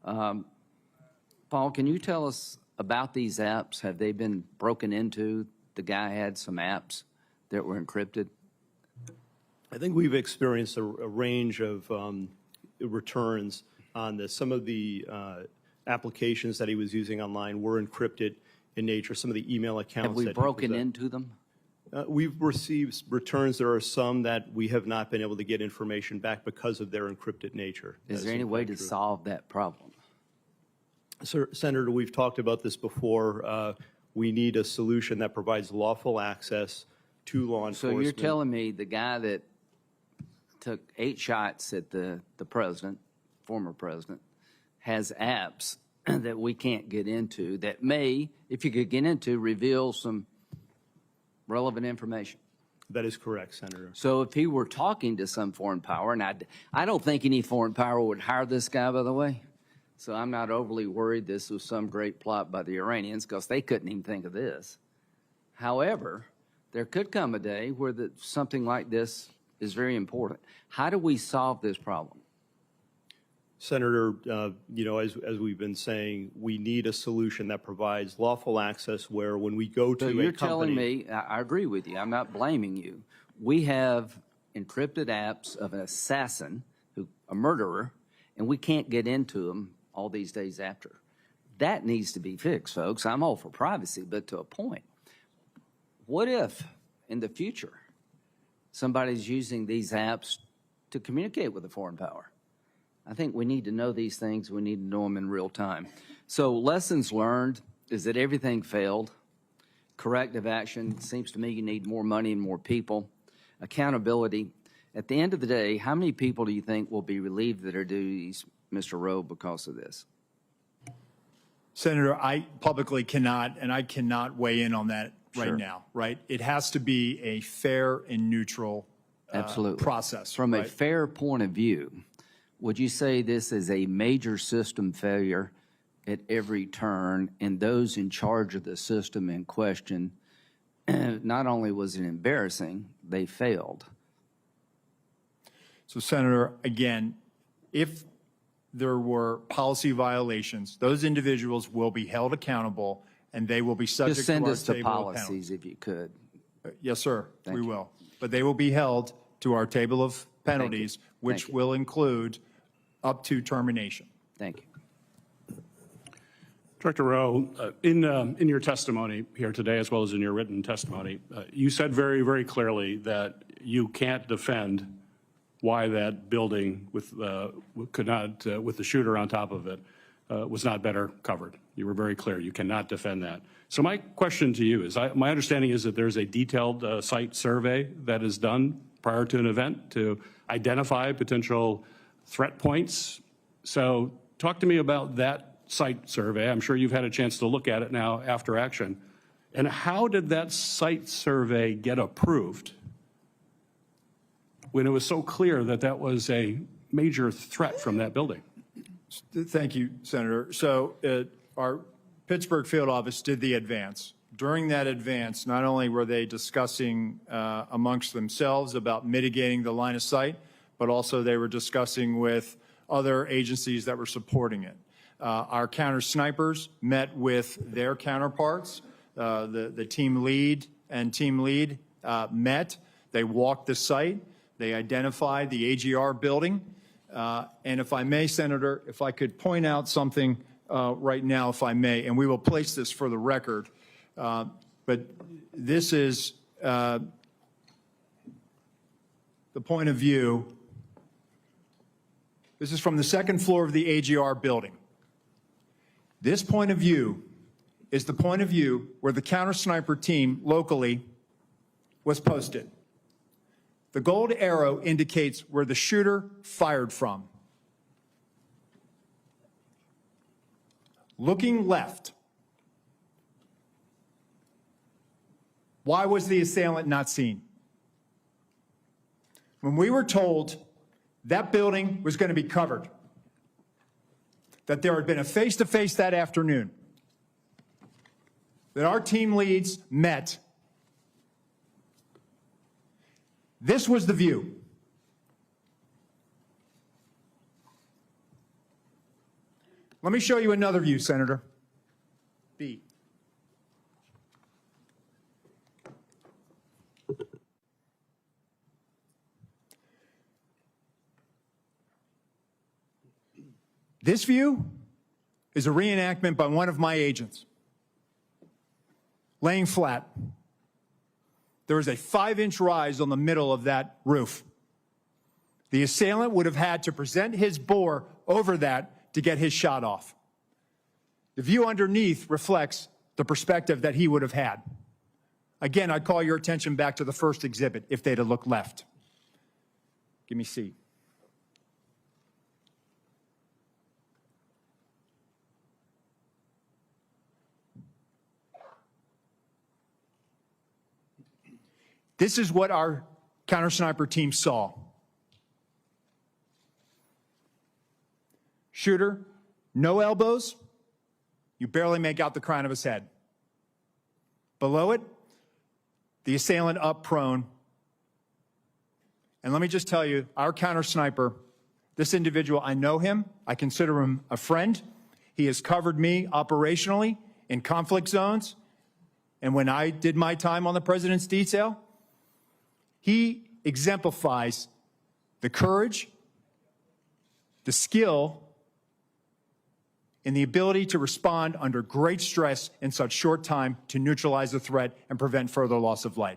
Paul, can you tell us about these apps? Have they been broken into? The guy had some apps that were encrypted. I think we've experienced a range of returns on this. Some of the applications that he was using online were encrypted in nature. Some of the email accounts. Have we that he broken possessed. into them? We've received returns. There are some that we have not been able to get information back because of their encrypted nature. Is there any way to solve that problem? Sir, Senator, we've talked about this before. We need a solution that provides lawful access to law enforcement. So you're telling me the guy that took 8 shots at the president, former president, has apps that we can't get into that may, if you could get into, reveal some relevant information? That is correct, Senator. So if he were talking to some foreign power, and I don't think any foreign power would hire this guy, by the way, so I'm not overly worried this was some great plot by the Iranians because they couldn't even think of this. However, there could come a day where something like this is very important. How do we solve this problem? Senator, as we've been saying, we need a solution that provides lawful access where when we go to So a you're company. telling me, I agree with you, I'm not blaming you. We have encrypted apps of an assassin, a murderer, and we can't get into them all these days after. That needs to be fixed, folks. I'm all for privacy, but to a point. What if, in the future, somebody's using these apps to communicate with a foreign power? I think we need to know these things. We need to know them in real time. So lessons learned is that everything failed. Corrective action, seems to me you need more money and more people. Accountability. At the end of the day, how many people do you think will be relieved of their duties, Mr. Rowe, because of this? Senator, I publicly cannot, and I cannot weigh in on that right Sure. now, right? It has to be a fair and neutral Absolutely. process. From a right? fair point of view, would you say this is a major system failure at every turn, and those in charge of the system in question, not only was it embarrassing, they failed? So, Senator, again, if there were policy violations, those individuals will be held accountable, and they will be subject Just to send our us the table of policies penalties. if you could. Yes, sir, Thank we you. will. But they will be held to our table of penalties, which Thank you. will include up to termination. Thank you. Director Rowe, in your testimony here today, as well as in your written testimony, you said very, very clearly that you can't defend why that building with with the shooter on top of it was not better covered. You were very clear. You cannot defend that. So my question to you is, my understanding is that there's a detailed site survey that is done prior to an event to identify potential threat points. So talk to me about that site survey. I'm sure you've had a chance to look at it now after action. And how did that site survey get approved when it was so clear that that was a major threat from that building? Thank you, Senator. So our Pittsburgh field office did the advance. During that advance, not only were they discussing amongst themselves about mitigating the line of sight, but also they were discussing with other agencies that were supporting it. Our counter snipers met with their counterparts. The team lead and team lead met. They walked the site. They identified the AGR building. And if I may, Senator, if I could point out something right now, if I may, and we will place this for the record, but this is the point of view This is from the second floor of the AGR building. This point of view is the point of view where the counter sniper team locally was posted. The gold arrow indicates where the shooter fired from. Looking left, why was the assailant not seen? When we were told that building was going to be covered, that there had been a face-to-face that afternoon, that our team leads met, this was the view. Let me show you another view, Senator. B. This view is a reenactment by one of my agents. Laying flat. There is a 5-inch rise on the middle of that roof. The assailant would have had to present his bore over that to get his shot off. The view underneath reflects the perspective that he would have had. Again, I'd call your attention back to the first exhibit if they'd have looked left. Give me C. This is what our counter sniper team saw. Shooter, no elbows. You barely make out the crown of his head. Below it, the assailant up prone. And let me just tell you, our counter sniper, this individual, I know him. I consider him a friend. He has covered me operationally in conflict zones. And when I did my time on the president's detail, he exemplifies the courage, the skill, and the ability to respond under great stress in such short time to neutralize the threat and prevent further loss of life.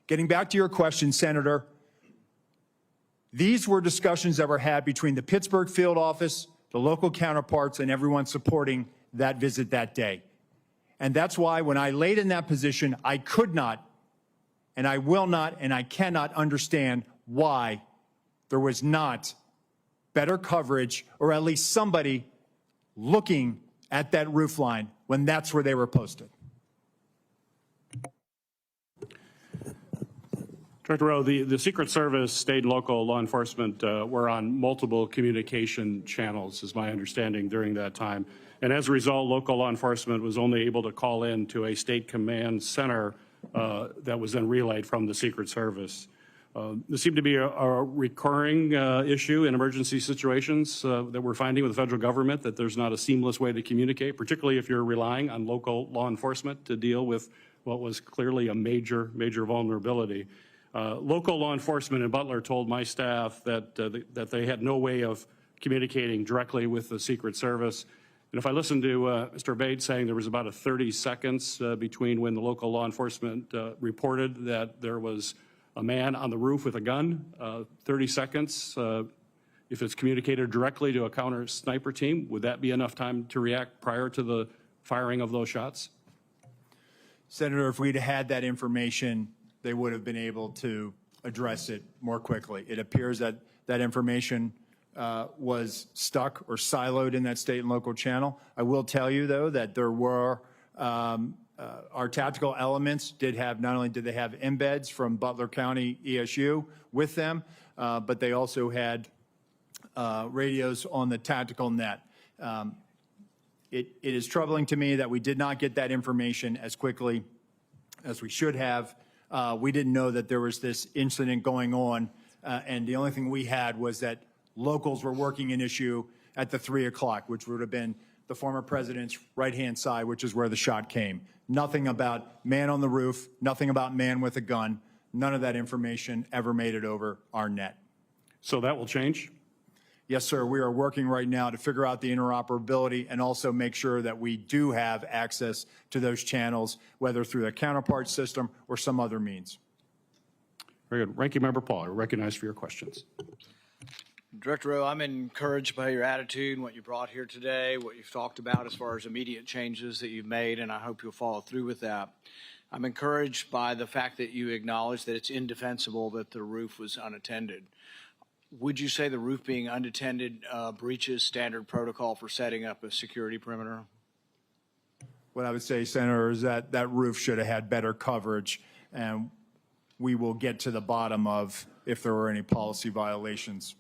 Getting back to your question, Senator, these were discussions that were had between the Pittsburgh field office, the local counterparts, and everyone supporting that visit that day. And that's why when I laid in that position, I could not, and I will not, and I cannot understand why there was not better coverage, or at least somebody looking at that roof line when that's where they were posted. Director Rowe, the Secret Service, state and local law enforcement were on multiple communication channels, is my understanding, during that time. And as a result, local law enforcement was only able to call in to a state command center that was then relayed from the Secret Service. There seemed to be a recurring issue in emergency situations that we're finding with the federal government, that there's not a seamless way to communicate, particularly if you're relying on local law enforcement to deal with what was clearly a major vulnerability. Local law enforcement in Butler told my staff that that they had no way of communicating directly with the Secret Service. And if I listened to Mr. Abate saying there was about a 30 seconds between when the local law enforcement reported that there was a man on the roof with a gun, 30 seconds, if it's communicated directly to a counter sniper team, would that be enough time to react prior to the firing of those shots? Senator, if we'd had that information, they would have been able to address it more quickly. It appears that that information was stuck or siloed in that state and local channel. I will tell you, though, that there were our tactical elements did have, not only did they have embeds from Butler County ESU with them, but they also had radios on the tactical net. It is troubling to me that we did not get that information as quickly as we should have. We didn't know that there was this incident going on, and the only thing we had was that locals were working an issue at the 3 o'clock, which would have been the former president's right-hand side, which is where the shot came. Nothing about man on the roof, nothing about man with a gun. None of that information ever made it over our net. So that will change? Yes, sir. We are working right now to figure out the interoperability and also make sure that we do have access to those channels, whether through the counterpart system or some other means. Very good. Ranking Member Paul, you're recognized for your questions. Director Rowe, I'm encouraged by your attitude and what you brought here today, what you've talked about as far as immediate changes that you've made, and I hope you'll follow through with that. I'm encouraged by the fact that you acknowledge that it's indefensible that the roof was unattended. Would you say the roof being unattended breaches standard protocol for setting up a security perimeter? What I would say, Senator, is that that roof should have had better coverage, and we will get to the bottom of if there were any policy violations.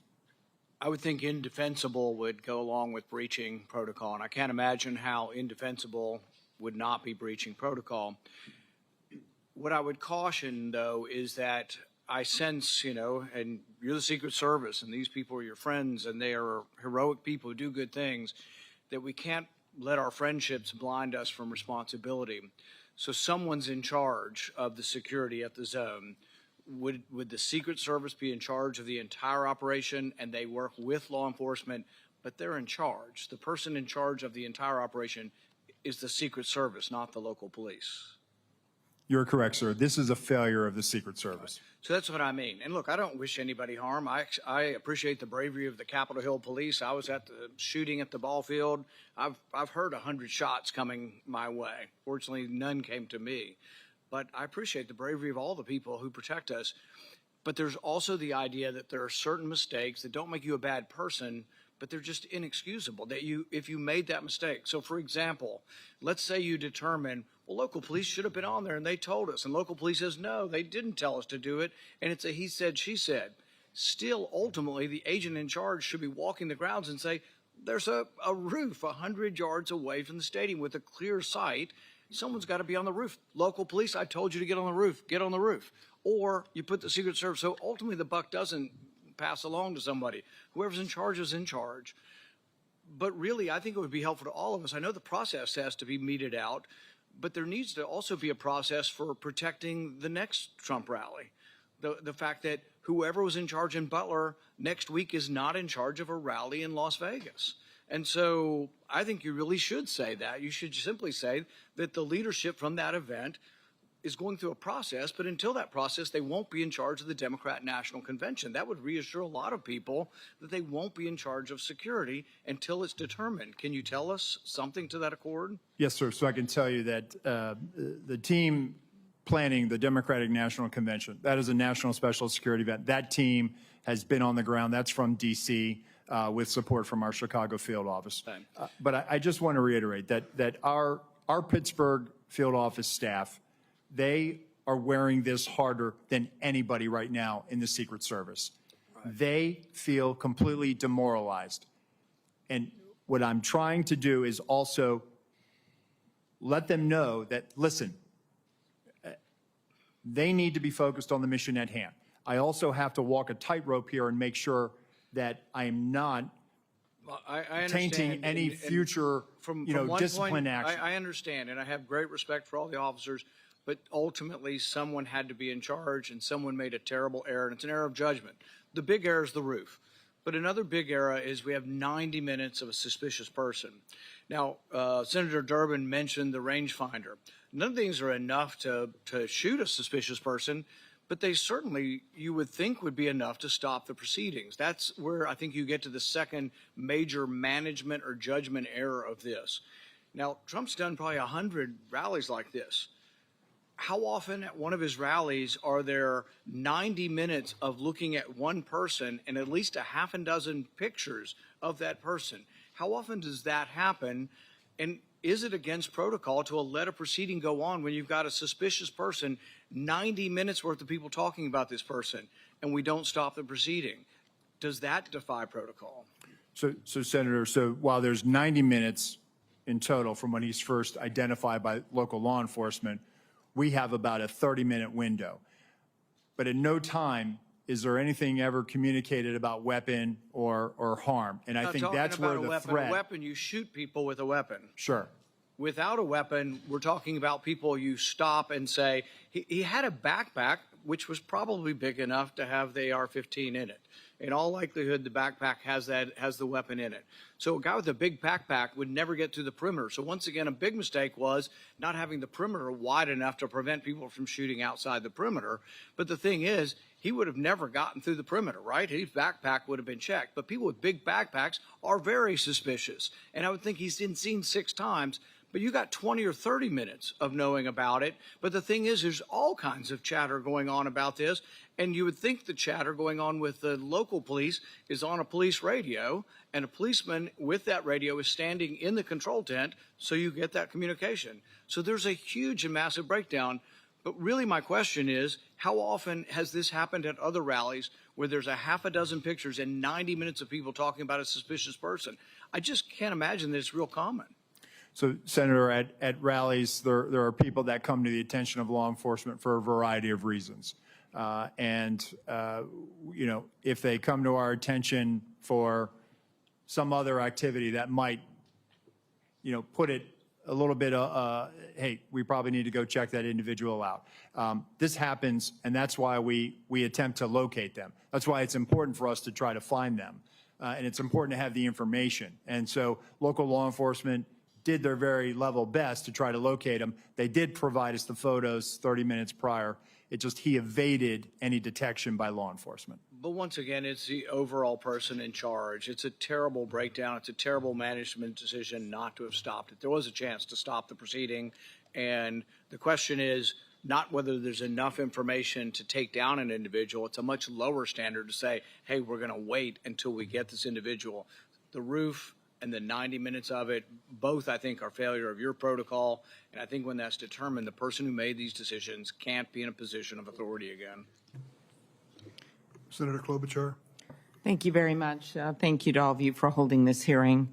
I would think indefensible would go along with breaching protocol, and I can't imagine how indefensible would not be breaching protocol. What I would caution, though, is that I sense, and you're the Secret Service, and these people are your friends, and they are heroic people who do good things, that we can't let our friendships blind us from responsibility. So someone's in charge of the security at the zone. Would the Secret Service be in charge of the entire operation, and they work with law enforcement, but they're in charge? The person in charge of the entire operation is the Secret Service, not the local police. You're correct, sir. This is a failure of the Secret Service. So that's what I mean. And look, I don't wish anybody harm. I appreciate the bravery of the Capitol Hill police. I was at the shooting at the ball field. I've heard 100 shots coming my way. Fortunately, none came to me. But I appreciate the bravery of all the people who protect us. But there's also the idea that there are certain mistakes that don't make you a bad person, but they're just inexcusable, that if you made that mistake. So for example, let's say you determine, well, local police should have been on there and they told us, and local police says, no, they didn't tell us to do it, and it's a he said, she said. Still, ultimately, the agent in charge should be walking the grounds and say, there's a roof 100 yards away from the stadium with a clear sight. Someone's got to be on the roof. Local police, I told you to get on the roof. Get on the roof. Or you put the Secret Service. So ultimately, the buck doesn't pass along to somebody. Whoever's in charge is in charge. But really, I think it would be helpful to all of us. I know the process has to be meted out, but there needs to also be a process for protecting the next Trump rally. The fact that whoever was in charge in Butler next week is not in charge of a rally in Las Vegas. And so I think you really should say that. You should simply say that the leadership from that event is going through a process, but until that process, they won't be in charge of the Democrat National Convention. That would reassure a lot of people that they won't be in charge of security until it's determined. Can you tell us something to that accord? Yes, sir. So I can tell you that the team planning the Democratic National Convention, that is a national special security event. That team has been on the ground. That's from D.C. With support from our Chicago field office. But I just want to reiterate that our Pittsburgh field office staff, they are wearing this harder than anybody right now in the Secret Service. Right. They feel completely demoralized. And what I'm trying to do is also let them know that, listen, they need to be focused on the mission at hand. I also have to walk a tightrope here and make sure that I am not tainting any future, discipline action. I understand, and I have great respect for all the officers, but ultimately someone had to be in charge, and someone made a terrible error, and it's an error of judgment. The big error is the roof. But another big error is we have 90 minutes of a suspicious person. Now, Senator Durbin mentioned the rangefinder. None of these are enough to shoot a suspicious person, but they certainly, you would think, would be enough to stop the proceedings. That's where I think you get to the second major management or judgment error of this. Now, Trump's done probably 100 rallies like this. How often at one of his rallies are there 90 minutes of looking at one person and at least a half a dozen pictures of that person? How often does that happen? And is it against protocol to let a proceeding go on when you've got a suspicious person, 90 minutes worth of people talking about this person, and we don't stop the proceeding? Does that defy protocol? So Senator, while there's 90 minutes in total from when he's first identified by local law enforcement, we have about a 30-minute window. But at no time is there anything ever communicated about weapon or harm. And I think that's where the threat. A weapon, you shoot people with a weapon. Sure. Without a weapon, we're talking about people you stop and say, he had a backpack, which was probably big enough to have the AR-15 in it. in all likelihood, the backpack has the weapon in it. So a guy with a big backpack would never get through the perimeter. So once again, a big mistake was not having the perimeter wide enough to prevent people from shooting outside the perimeter. But the thing is, he would have never gotten through the perimeter, right? His backpack would have been checked. But people with big backpacks are very suspicious. And I would think he's been seen 6 times. But you got 20 or 30 minutes of knowing about it. But the thing is, there's all kinds of chatter going on about this. And you would think the chatter going on with the local police is on a police radio, and a policeman with that radio is standing in the control tent, so you get that communication. So there's a huge and massive breakdown. But really my question is, how often has this happened at other rallies where there's a half a dozen pictures and 90 minutes of people talking about a suspicious person? I just can't imagine that it's real common. So, Senator, at rallies, there are people that come to the attention of law enforcement for a variety of reasons. You know, if they come to our attention for some other activity that might, you know, put it a little bit, hey, we probably need to go check that individual out. This happens, and that's why we attempt to locate them. That's why it's important for us to try to find them. And it's important to have the information. And so local law enforcement did their very level best to try to locate him. They did provide us the photos 30 minutes prior. It just, he evaded any detection by law enforcement. But once again, it's the overall person in charge. It's a terrible breakdown. It's a terrible management decision not to have stopped it. There was a chance to stop the proceeding. And the question is not whether there's enough information to take down an individual. It's a much lower standard to say, hey, we're going to wait until we get this individual. The roof and the 90 minutes of it, both, I think, are failure of your protocol. And I think when that's determined, the person who made these decisions can't be in a position of authority again. Senator Klobuchar. Thank you very much. Thank you to all of you for holding this hearing.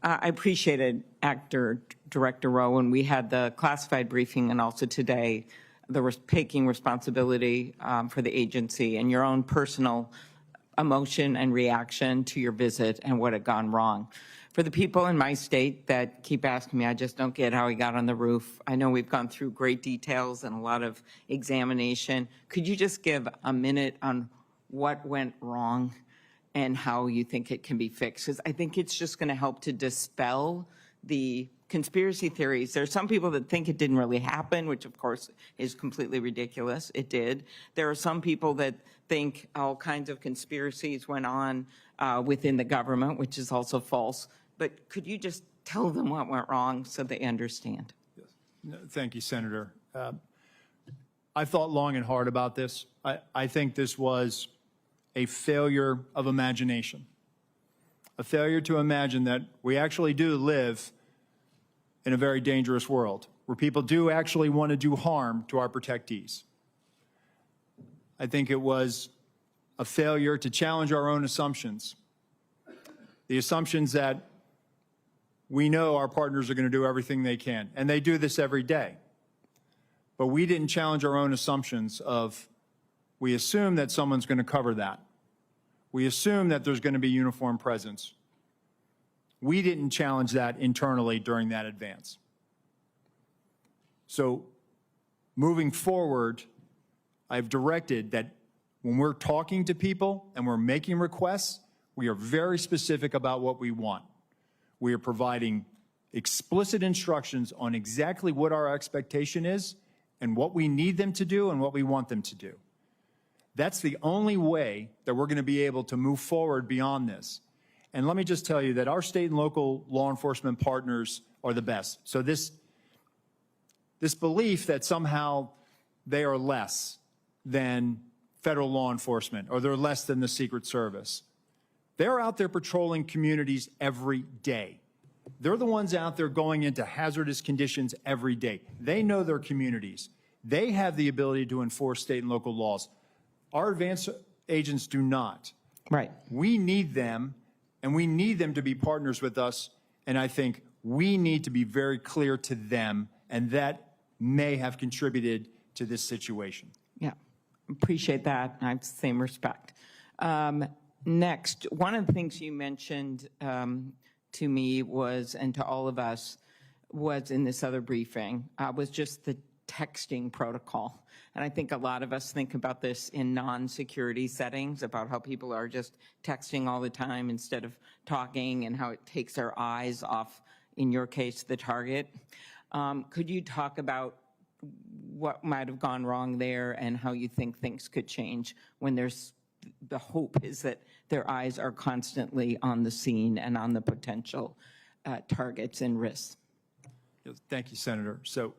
I appreciated Director Rowe when we had the classified briefing, and also today, taking responsibility for the agency and your own personal emotion and reaction to your visit and what had gone wrong. For the people in my state that keep asking me, I just don't get how he got on the roof. I know we've gone through great details and a lot of examination. Could you just give a minute on what went wrong and how you think it can be fixed? Because I think it's just going to help to dispel the conspiracy theories. There are some people that think it didn't really happen, which of course is completely ridiculous. It did. There are some people that think all kinds of conspiracies went on within the government, which is also false. But could you just tell them what went wrong so they understand? Yes. No, thank you, Senator. I thought long and hard about this. I think this was a failure of imagination, a failure to imagine that we actually do live in a very dangerous world where people do actually want to do harm to our protectees. I think it was a failure to challenge our own assumptions, the assumptions that we know our partners are going to do everything they can, and they do this every day. But we didn't challenge our own assumptions of, we assume that someone's going to cover that. We assume that there's going to be uniformed presence. We didn't challenge that internally during that advance. So moving forward, I've directed that when we're talking to people and we're making requests, we are very specific about what we want. We are providing explicit instructions on exactly what our expectation is and what we need them to do and what we want them to do. That's the only way that we're going to be able to move forward beyond this. And let me just tell you that our state and local law enforcement partners are the best. So this belief that somehow they are less than federal law enforcement or they're less than the Secret Service, they're out there patrolling communities every day. They're the ones out there going into hazardous conditions every day. They know their communities. They have the ability to enforce state and local laws. Our advanced agents do not. Right. We need them, and we need them to be partners with us, and I think we need to be very clear to them, and that may have contributed to this situation. Yeah, appreciate that. I have the same respect. Next, one of the things you mentioned to me was, and to all of us, was in this other briefing, was just the texting protocol. And I think a lot of us think about this in non-security settings, about how people are just texting all the time instead of talking, and how it takes our eyes off, in your case, the target. Could you talk about what might have gone wrong there and how you think things could change when there's the hope is that their eyes are constantly on the scene and on the potential targets and risks? Thank you, Senator. So,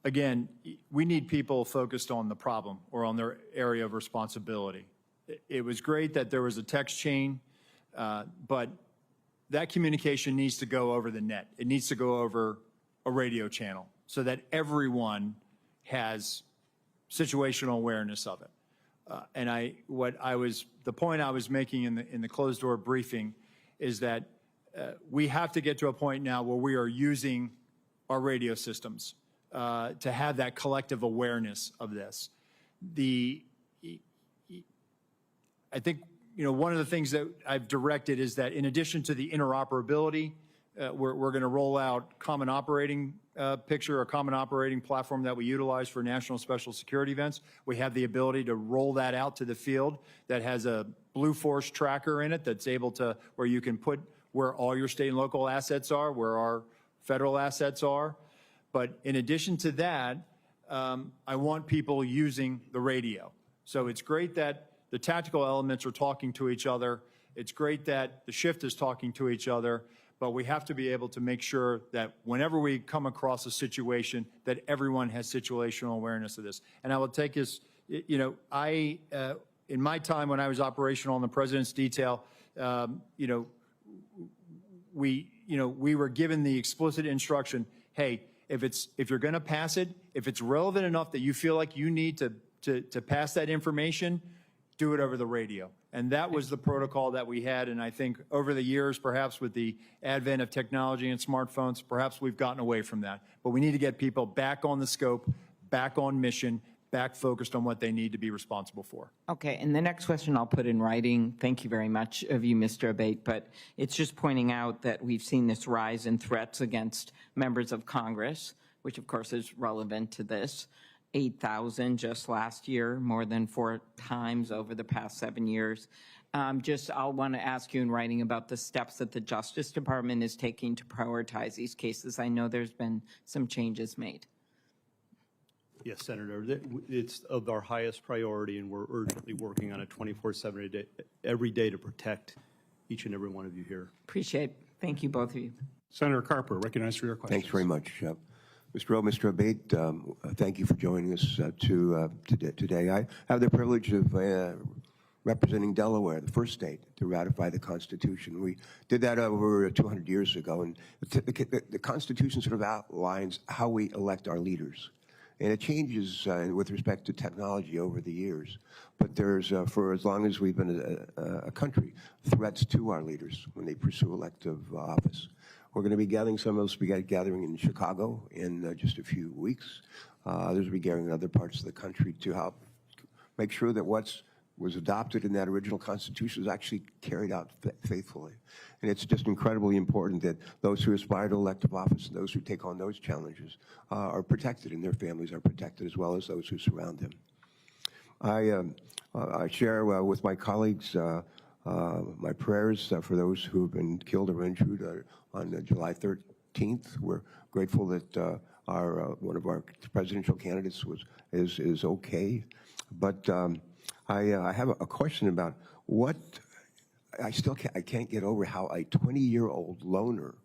again, we need people focused on the problem or on their area of responsibility. It was great that there was a text chain, but that communication needs to go over the net. It needs to go over a radio channel so that everyone has situational awareness of it. The point I was making in the closed door briefing is that we have to get to a point now where we are using our radio systems to have that collective awareness of this. I think, one of the things that I've directed is that in addition to the interoperability, we're going to roll out common operating picture, a common operating platform that we utilize for national special security events. We have the ability to roll that out to the field that has a Blue Force tracker in it that's able to, where you can put where all your state and local assets are, where our federal assets are. But in addition to that, I want people using the radio. So it's great that the tactical elements are talking to each other. It's great that the shift is talking to each other, but we have to be able to make sure that whenever we come across a situation, that everyone has situational awareness of this. And I will take this, in my time when I was operational in the President's detail, we were given the explicit instruction, hey, if you're going to pass it, if it's relevant enough that you feel like you need to pass that information, do it over the radio. And that was the protocol that we had. And I think over the years, perhaps with the advent of technology and smartphones, perhaps we've gotten away from that. But we need to get people back on the scope, back on mission, back focused on what they need to be responsible for. Okay, and the next question I'll put in writing. Thank you very much of you, Mr. Abate, but it's just pointing out that we've seen this rise in threats against members of Congress, which of course is relevant to this. 8,000 just last year, more than 4 times over the past 7 years. I'll want to ask you in writing about the steps that the Justice Department is taking to prioritize these cases. I know there's been some changes made. Yes, Senator, it's of our highest priority, and we're urgently working on it 24/7 every day to protect each and every one of you here. Appreciate it. Thank you, both of you. Senator Carper, recognized for your question. Thanks very much. Mr. Rowe, Mr. Abate, thank you for joining us today. I have the privilege of representing Delaware, the first state to ratify the Constitution. We did that over 200 years ago, and the Constitution sort of outlines how we elect our leaders. And it changes with respect to technology over the years. But there's, for as long as we've been a country, threats to our leaders when they pursue elective office. We're going to be gathering, some of us will be gathering in Chicago in just a few weeks. Others will be gathering in other parts of the country to help make sure that what was adopted in that original Constitution is actually carried out faithfully. And it's just incredibly important that those who aspire to elective office and those who take on those challenges are protected, and their families are protected, as well as those who surround them. I share with my colleagues my prayers for those who have been killed or injured on July 13th. We're grateful that one of our presidential candidates is okay. But I have a question about what I can't get over how a 20-year-old loner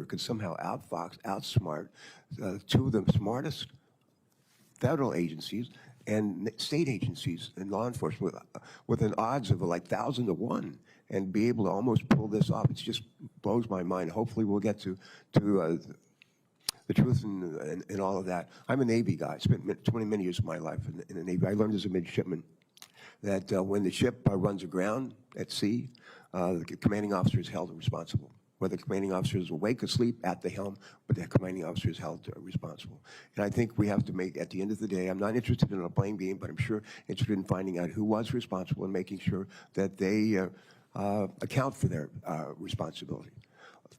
could somehow outsmart two of the smartest federal agencies and state agencies and law enforcement with an odds of like 1,000 to 1, and be able to almost pull this off. It just blows my mind. Hopefully we'll get to the truth and all of that. I'm a Navy guy. I spent many years of my life in the Navy. I learned as a midshipman that when the ship runs aground at sea, the commanding officer is held responsible. Whether the commanding officer is awake, asleep, at the helm, but the commanding officer is held responsible. And I think we have to make, at the end of the day, I'm not interested in a blame game, but I'm sure interested in finding out who was responsible and making sure that they account for their responsibility.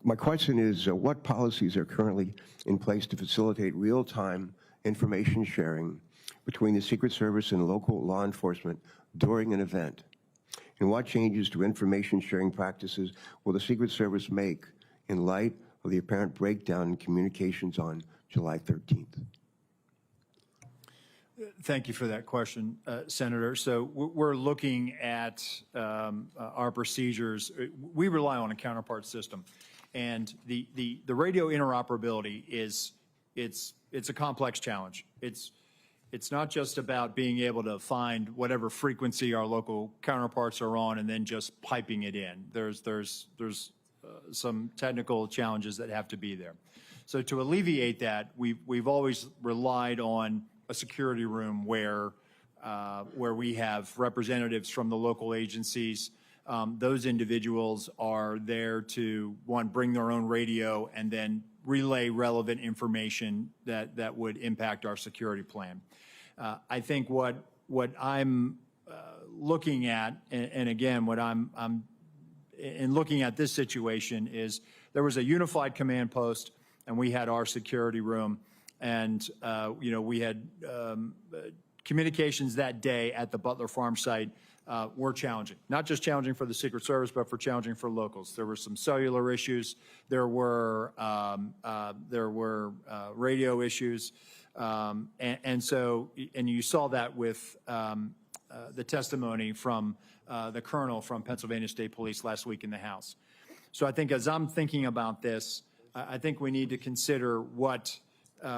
My question is, what policies are currently in place to facilitate real-time information sharing between the Secret Service and local law enforcement during an event? And what changes to information sharing practices will the Secret Service make in light of the apparent breakdown in communications on July 13th? Thank you for that question, Senator. So we're looking at our procedures. We rely on a counterpart system, and the radio interoperability it's a complex challenge. It's not just about being able to find whatever frequency our local counterparts are on and then just piping it in. There's some technical challenges that have to be there. So to alleviate that, we've always relied on a security room where we have representatives from the local agencies. Those individuals are there to, one, bring their own radio and then relay relevant information that would impact our security plan. I think what I'm looking at, and again, what I'm in looking at this situation is there was a unified command post, and we had our security room, and we had communications that day at the Butler Farm site were challenging. Not just challenging for the Secret Service, but for challenging for locals. There were some cellular issues. There were radio issues, and you saw that with the testimony from the colonel from Pennsylvania State Police last week in the House. So I think as I'm thinking about this, I think we need to consider what is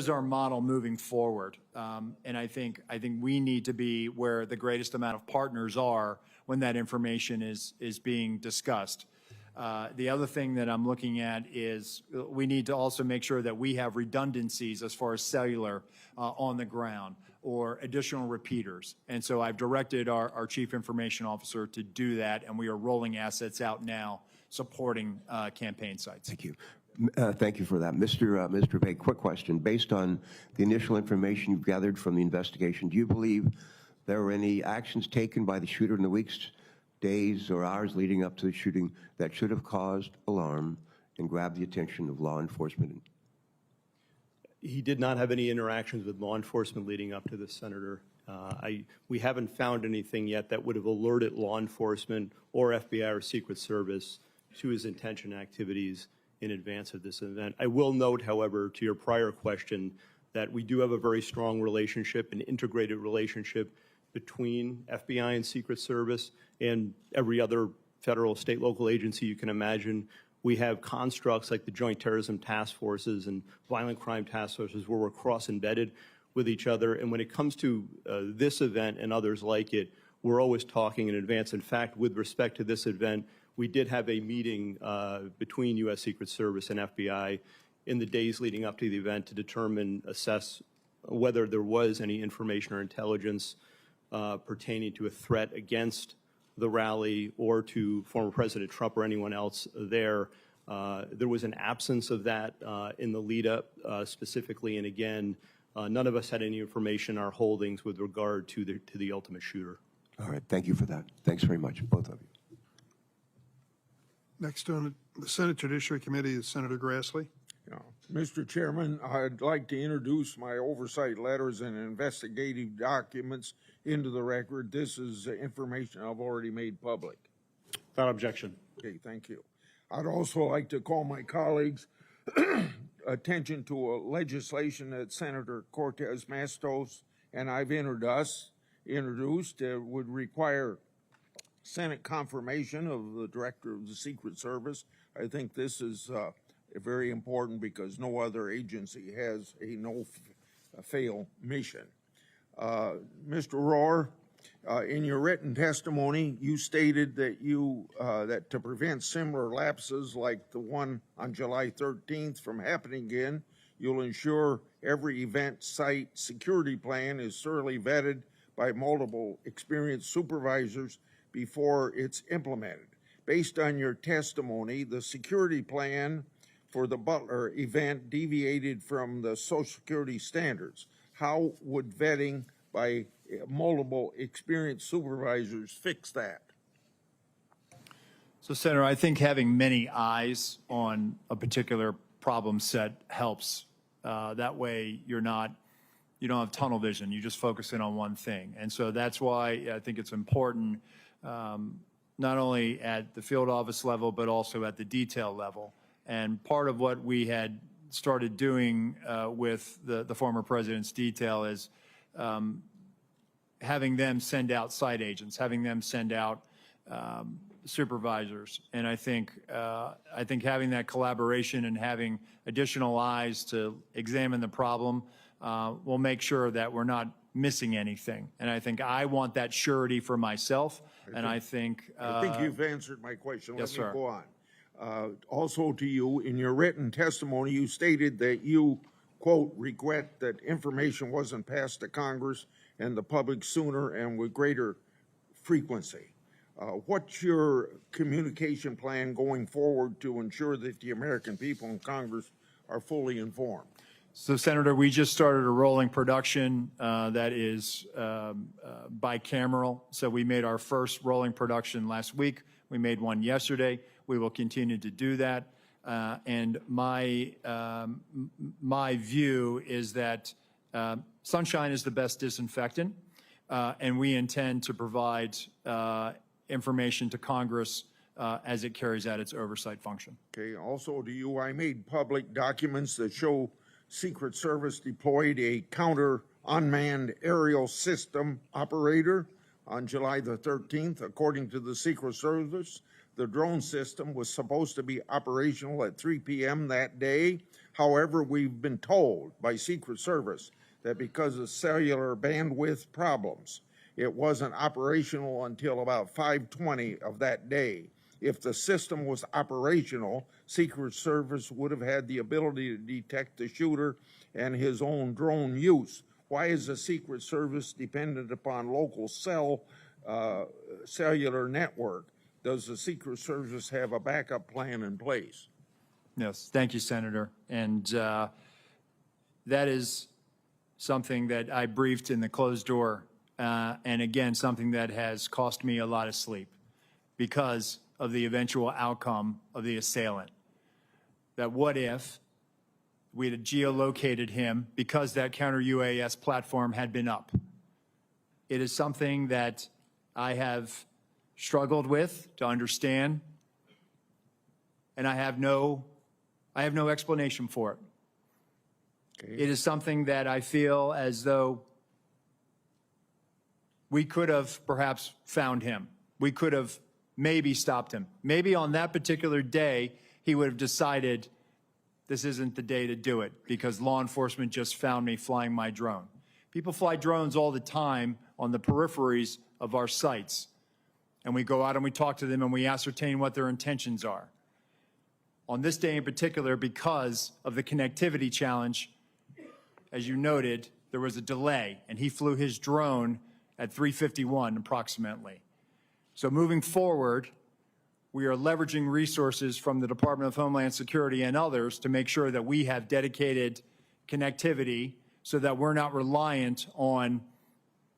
our model moving forward, and I think we need to be where the greatest amount of partners are when that information is being discussed. The other thing that I'm looking at is we need to also make sure that we have redundancies as far as cellular on the ground or additional repeaters. And so I've directed our Chief Information Officer to do that, and we are rolling assets out now supporting campaign sites. Thank you. Thank you for that. Mr. Abate, quick question. Based on the initial information you've gathered from the investigation, do you believe there were any actions taken by the shooter in the weeks, days, or hours leading up to the shooting that should have caused alarm and grabbed the attention of law enforcement? He did not have any interactions with law enforcement leading up to this, Senator. We haven't found anything yet that would have alerted law enforcement or FBI or Secret Service to his intention activities in advance of this event. I will note, however, to your prior question, that we do have a very strong relationship, an integrated relationship between FBI and Secret Service and every other federal, state, local agency you can imagine. We have constructs like the Joint Terrorism Task Forces and Violent Crime Task Forces where we're cross-embedded with each other. And when it comes to this event and others like it, we're always talking in advance. In fact, with respect to this event, we did have a meeting between U.S. Secret Service and FBI in the days leading up to the event to assess whether there was any information or intelligence pertaining to a threat against the rally or to former President Trump or anyone else there. There was an absence of that in the lead up specifically, and again, none of us had any information in our holdings with regard to the ultimate shooter. All right, thank you for that. Thanks very much, both of you. Next on the Senate Judiciary Committee is Senator Grassley. Yeah. Mr. Chairman, I'd like to introduce my oversight letters and investigative documents into the record. This is information I've already made public. Without objection. Okay, thank you. I'd also like to call my colleagues' attention to a legislation that Senator Cortez Matos and I've introduced would require Senate confirmation of the Director of the Secret Service. I think this is very important because no other agency has a no-fail mission. Mr. Rowe, in your written testimony, you stated that that to prevent similar lapses like the one on July 13th from happening again, you'll ensure every event site security plan is thoroughly vetted by multiple experienced supervisors before it's implemented. Based on your testimony, the security plan for the Butler event deviated from the Social Security standards. How would vetting by multiple experienced supervisors fix that? So, Senator, I think having many eyes on a particular problem set helps. That way, you don't have tunnel vision. You just focus in on one thing. And so that's why I think it's important, not only at the field office level, but also at the detail level. And part of what we had started doing with the former president's detail is having them send out site agents, having them send out supervisors. And I think having that collaboration and having additional eyes to examine the problem will make sure that we're not missing anything. And I think I want that surety for myself. I think you've answered my question. Yes, Let me sir. go on. Also to you, in your written testimony, you stated that you, quote, regret that information wasn't passed to Congress and the public sooner and with greater frequency. What's your communication plan going forward to ensure that the American people in Congress are fully informed? So, Senator, we just started a rolling production that is bicameral. So we made our first rolling production last week. We made one yesterday. We will continue to do that. And my view is that sunshine is the best disinfectant, and we intend to provide information to Congress as it carries out its oversight function. Okay, also to you, I made public documents that show Secret Service deployed a counter unmanned aerial system operator on July the 13th. According to the Secret Service, the drone system was supposed to be operational at 3 p.m. that day. However, we've been told by Secret Service that because of cellular bandwidth problems, it wasn't operational until about 5:20 of that day. If the system was operational, Secret Service would have had the ability to detect the shooter and his own drone use. Why is the Secret Service dependent upon local cellular network? Does the Secret Service have a backup plan in place? Yes, thank you, Senator. And that is something that I briefed in the closed door, and again, something that has cost me a lot of sleep because of the eventual outcome of the assailant. That what if we had geolocated him because that counter-UAS platform had been up? It is something that I have struggled with to understand, and I have no explanation for it. Okay. It is something that I feel as though we could have perhaps found him. We could have maybe stopped him. Maybe on that particular day, he would have decided this isn't the day to do it because law enforcement just found me flying my drone. People fly drones all the time on the peripheries of our sites. And we go out and we talk to them and we ascertain what their intentions are. On this day in particular, because of the connectivity challenge, as you noted, there was a delay and he flew his drone at 3:51 approximately. So moving forward, we are leveraging resources from the Department of Homeland Security and others to make sure that we have dedicated connectivity so that we're not reliant on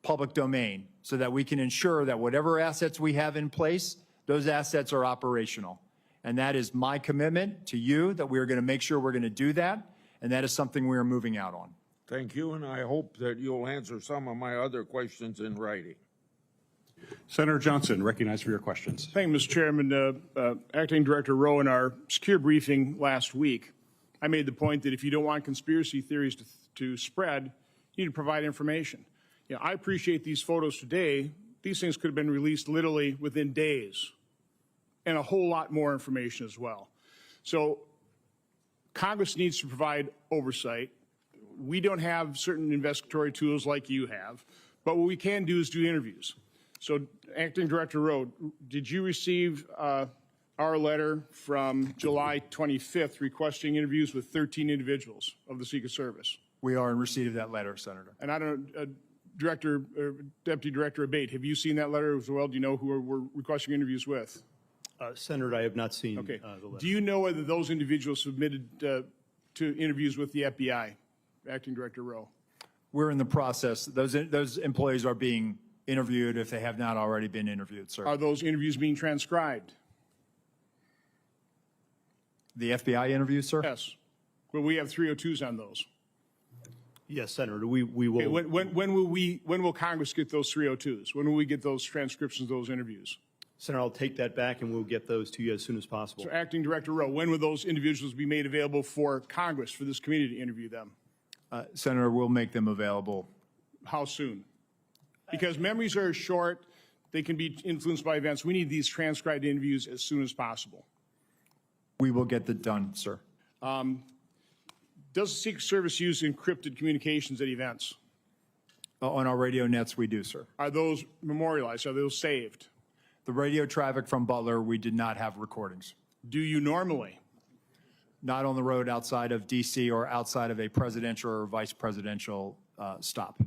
public domain, so that we can ensure that whatever assets we have in place, those assets are operational. And that is my commitment to you, that we are going to make sure we're going to do that, and that is something we are moving out on. Thank you, and I hope that you'll answer some of my other questions in writing. Senator Johnson, recognized for your questions. Thank you, Mr. Chairman. Acting Director Rowe, in our secure briefing last week, I made the point that if you don't want conspiracy theories to spread, you need to provide information. You know, I appreciate these photos today. These things could have been released literally within days, and a whole lot more information as well. So Congress needs to provide oversight. We don't have certain investigatory tools like you have, but what we can do is do interviews. So, Acting Director Rowe, did you receive our letter from July 25th requesting interviews with 13 individuals of the Secret Service? We are in receipt of that letter, Senator. And I don't Deputy Director Abate, have you seen that letter as well? Do you know who we're requesting interviews with? Senator, I have not seen Okay. the letter. Do you know whether those individuals submitted to interviews with the FBI, Acting Director Rowe? We're in the process. Those employees are being interviewed if they have not already been interviewed, sir. Are those interviews being transcribed? The FBI interviews, sir? Yes. Well, we have 302s on those. Yes, Senator, we will. Okay, when will Congress get those 302s? When will we get those transcriptions of those interviews? Senator, I'll take that back and we'll get those to you as soon as possible. So Acting Director Rowe, when will those individuals be made available for Congress, for this committee to interview them? Senator, we'll make them available. How soon? Because memories are short. They can be influenced by events. We need these transcribed interviews as soon as possible. We will get that done, sir. Does the Secret Service use encrypted communications at events? On our radio nets, we do, sir. Are those memorialized? Are those saved? The radio traffic from Butler, we did not have recordings. Do you normally? Not on the road outside of D.C. or outside of a presidential or vice presidential stop.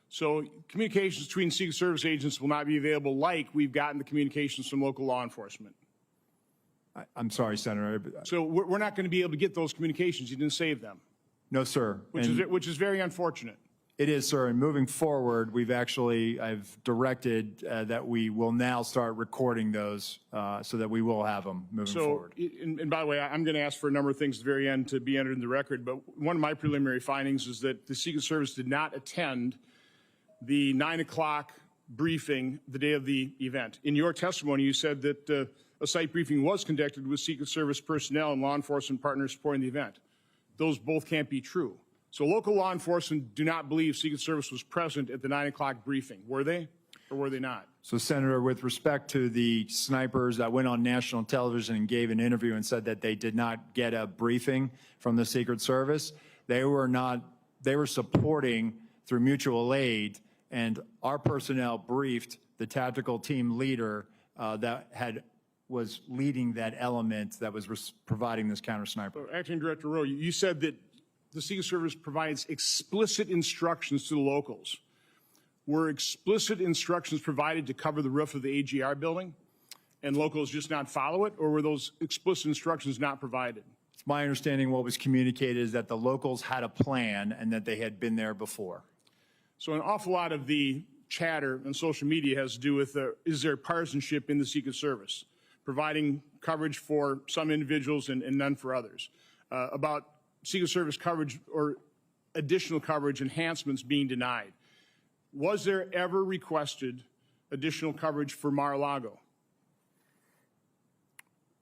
So communications between Secret Service agents will not be available like we've gotten the communications from local law enforcement. I'm sorry, Senator. So we're not going to be able to get those communications. You didn't save them, No, sir. which is very unfortunate. It is, sir. And moving forward, I've directed that we will now start recording those so that we will have them moving forward. And by the way, I'm going to ask for a number of things at the very end to be entered in the record, but one of my preliminary findings is that the Secret Service did not attend the 9 o'clock briefing the day of the event. In your testimony, you said that a site briefing was conducted with Secret Service personnel and law enforcement partners supporting the event. Those both can't be true. So local law enforcement do not believe Secret Service was present at the 9 o'clock briefing. Were they or were they not? So, Senator, with respect to the snipers that went on national television and gave an interview and said that they did not get a briefing from the Secret Service, they were supporting through mutual aid, and our personnel briefed the tactical team leader was leading that element that was providing this counter sniper. Acting Director Rowe, you said that the Secret Service provides explicit instructions to the locals. Were explicit instructions provided to cover the roof of the AGR building and locals just not follow it, or were those explicit instructions not provided? It's my understanding what was communicated is that the locals had a plan and that they had been there before. So an awful lot of the chatter on social media has to do with is there partisanship in the Secret Service, providing coverage for some individuals and none for others, about Secret Service coverage or additional coverage enhancements being denied. Was there ever requested additional coverage for Mar-a-Lago?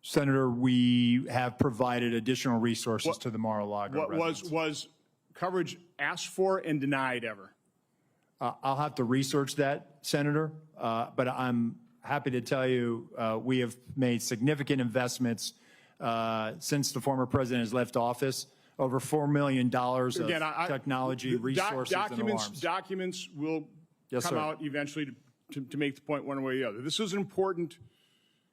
Senator, we have provided additional resources to the Mar-a-Lago residents. Was coverage asked for and denied ever? I'll have to research that, Senator, but I'm happy to tell you we have made significant investments since the former president has left office. Over $4 million of technology, resources, and alarms. Documents will Yes, come sir. out eventually to make the point one way or the other. This is an important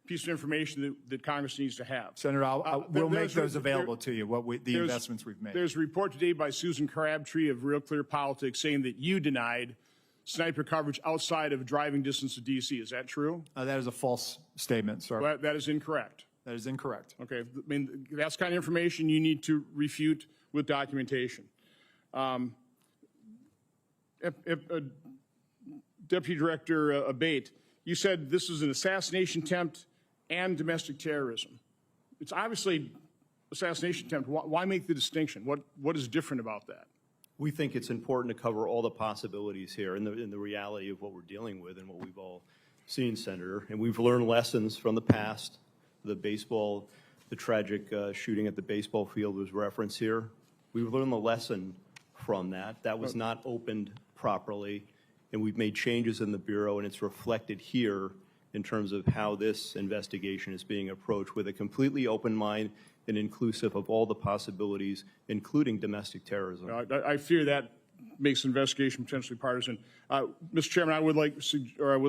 piece of information that Congress needs to have. Senator, we'll make those available to you, the there's- investments we've made. There's a report today by Susan Crabtree of Real Clear Politics saying that you denied sniper coverage outside of driving distance to D.C. Is that true? That is a false statement, sir. Well, that is incorrect. That is incorrect. Okay, I mean, that's the kind of information you need to refute with documentation. Deputy Director Abate, you said this was an assassination attempt and domestic terrorism. It's obviously assassination attempt. Why make the distinction? What is different about that? We think it's important to cover all the possibilities here and the reality of what we're dealing with and what we've all seen, Senator. And we've learned lessons from the past. The tragic shooting at the baseball field was referenced here. We've learned the lesson from that. That was not opened properly, and we've made changes in the Bureau, and it's reflected here in terms of how this investigation is being approached with a completely open mind and inclusive of all the possibilities, including domestic terrorism. I fear that makes the investigation potentially partisan. Mr. Chairman, I would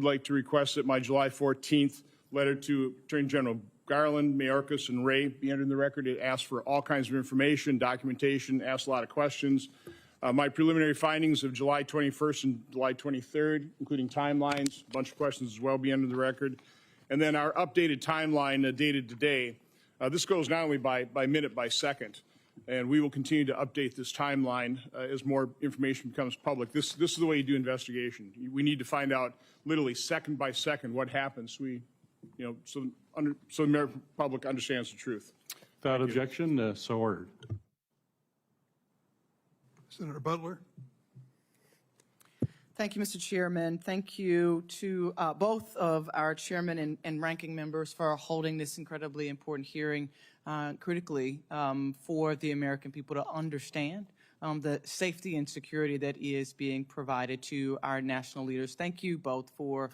like to request that my July 14th letter to Attorney General Garland, Mayorkas, and Ray be entered in the record. It asks for all kinds of information, documentation, asks a lot of questions. My preliminary findings of July 21st and July 23rd, including timelines, a bunch of questions as well, be entered in the record. And then our updated timeline dated today. This goes not only by minute, by second, and we will continue to update this timeline as more information becomes public. This is the way you do investigation. We need to find out literally second by second what happens. So the American public understands the truth. Without objection, so ordered. Senator Butler. Thank you, Mr. Chairman. Thank you to both of our chairman and ranking members for holding this incredibly important hearing critically for the American people to understand the safety and security that is being provided to our national leaders. Thank you both for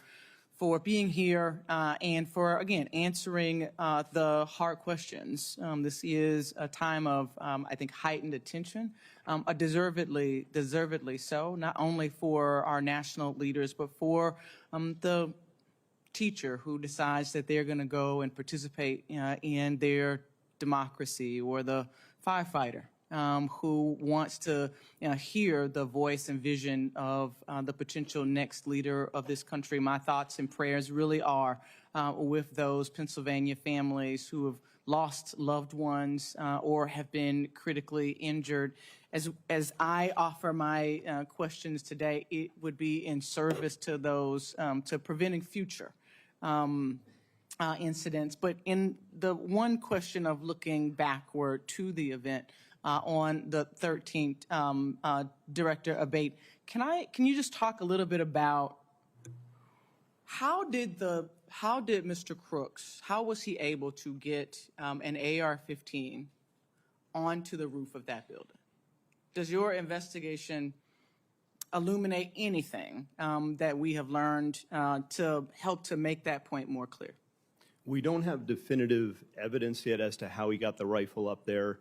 being here and for, again, answering the hard questions. This is a time of, I think, heightened attention, deservedly so, not only for our national leaders, but for the teacher who decides that they're going to go and participate in their democracy, or the firefighter who wants to hear the voice and vision of the potential next leader of this country. My thoughts and prayers really are with those Pennsylvania families who have lost loved ones or have been critically injured. As I offer my questions today, it would be in service to those, to preventing future incidents. But in the one question of looking backward to the event, on the 13th, Director Abate, can you just talk a little bit about how did Mr. Crooks, how was he able to get an AR-15 onto the roof of that building? Does your investigation illuminate anything that we have learned to help to make that point more clear? We don't have definitive evidence yet as to how he got the rifle up there.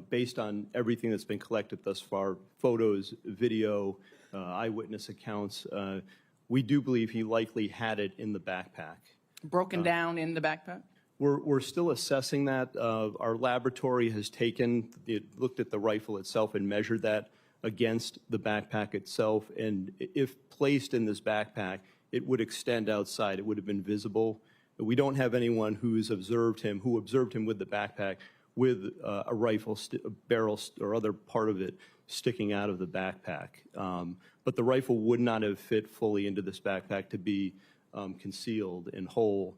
Based on everything that's been collected thus far, photos, video, eyewitness accounts, we do believe he likely had it in the backpack. Broken down in the backpack? We're still assessing that. Our laboratory has looked at the rifle itself and measured that against the backpack itself. And if placed in this backpack, it would extend outside. It would have been visible. We don't have anyone who observed him with the backpack with a rifle, a barrel, or other part of it sticking out of the backpack. But the rifle would not have fit fully into this backpack to be concealed and whole.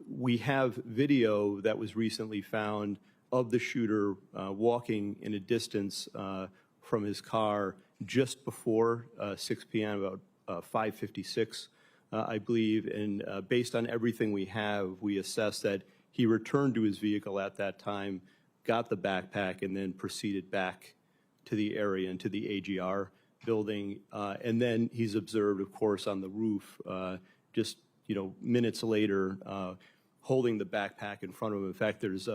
We have video that was recently found of the shooter walking in a distance from his car just before 6 p.m., about 5:56, I believe. And based on everything we have, we assess that he returned to his vehicle at that time, got the backpack, and then proceeded back to the area and to the AGR building. And then he's observed, of course, on the roof, just minutes later, holding the backpack in front of him. In fact, there's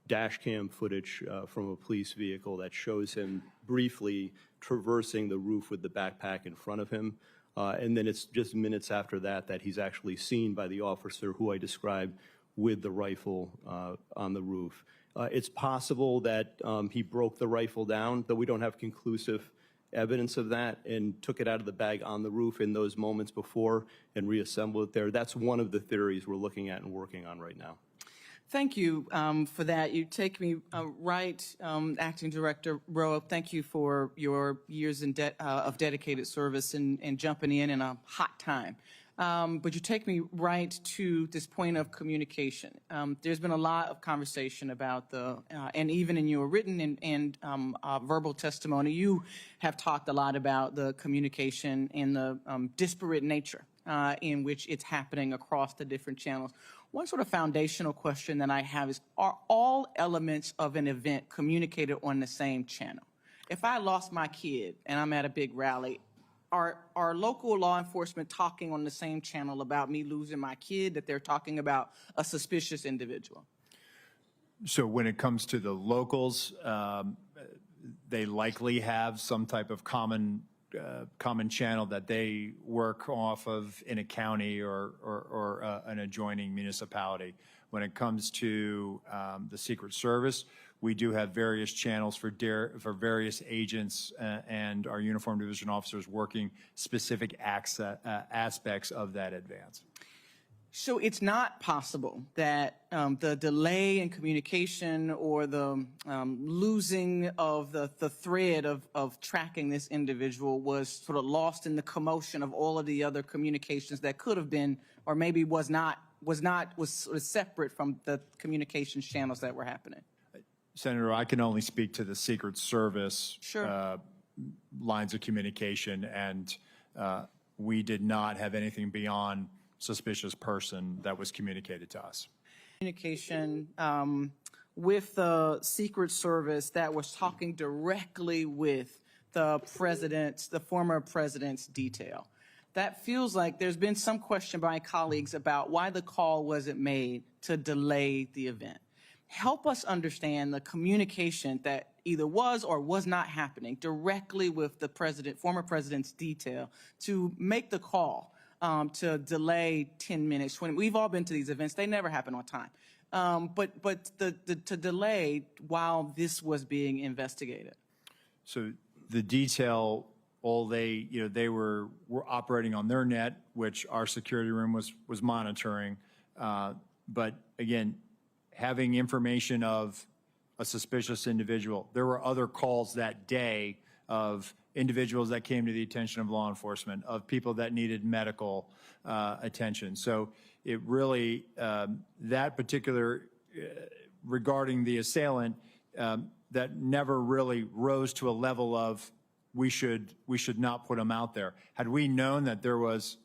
dash cam footage from a police vehicle that shows him briefly traversing the roof with the backpack in front of him. And then it's just minutes after that that he's actually seen by the officer who I described with the rifle on the roof. It's possible that he broke the rifle down, though we don't have conclusive evidence of that, and took it out of the bag on the roof in those moments before and reassembled it there. That's one of the theories we're looking at and working on right now. Thank you for that. You take me right, Acting Director Rowe. Thank you for your years of dedicated service and jumping in a hot time. But you take me right to this point of communication. There's been a lot of conversation about and even in your written and verbal testimony, you have talked a lot about the communication and the disparate nature in which it's happening across the different channels. One sort of foundational question that I have is, are all elements of an event communicated on the same channel? If I lost my kid and I'm at a big rally, are local law enforcement talking on the same channel about me losing my kid that they're talking about a suspicious individual? So when it comes to the locals, they likely have some type of common channel that they work off of in a county or an adjoining municipality. When it comes to the Secret Service, we do have various channels for various agents and our uniformed division officers working specific aspects of that advance. So it's not possible that the delay in communication or the losing of the thread of tracking this individual was sort of lost in the commotion of all of the other communications that could have been or maybe was not was separate from the communications channels that were happening. Senator, I can only speak to the Secret Service Sure. lines of communication, and we did not have anything beyond suspicious person that was communicated to us. Communication with the Secret Service that was talking directly with the former president's detail. That feels like there's been some question by colleagues about why the call wasn't made to delay the event. Help us understand the communication that either was or was not happening directly with the former president's detail to make the call to delay 10 minutes, 20. We've all been to these events. They never happen on time. But to delay while this was being investigated. So the detail, they were operating on their net, which our security room was monitoring. But again, having information of a suspicious individual, there were other calls that day of individuals that came to the attention of law enforcement, of people that needed medical attention. So it really, that particular, regarding the assailant, that never really rose to a level of we should not put him out there. Had we known that there was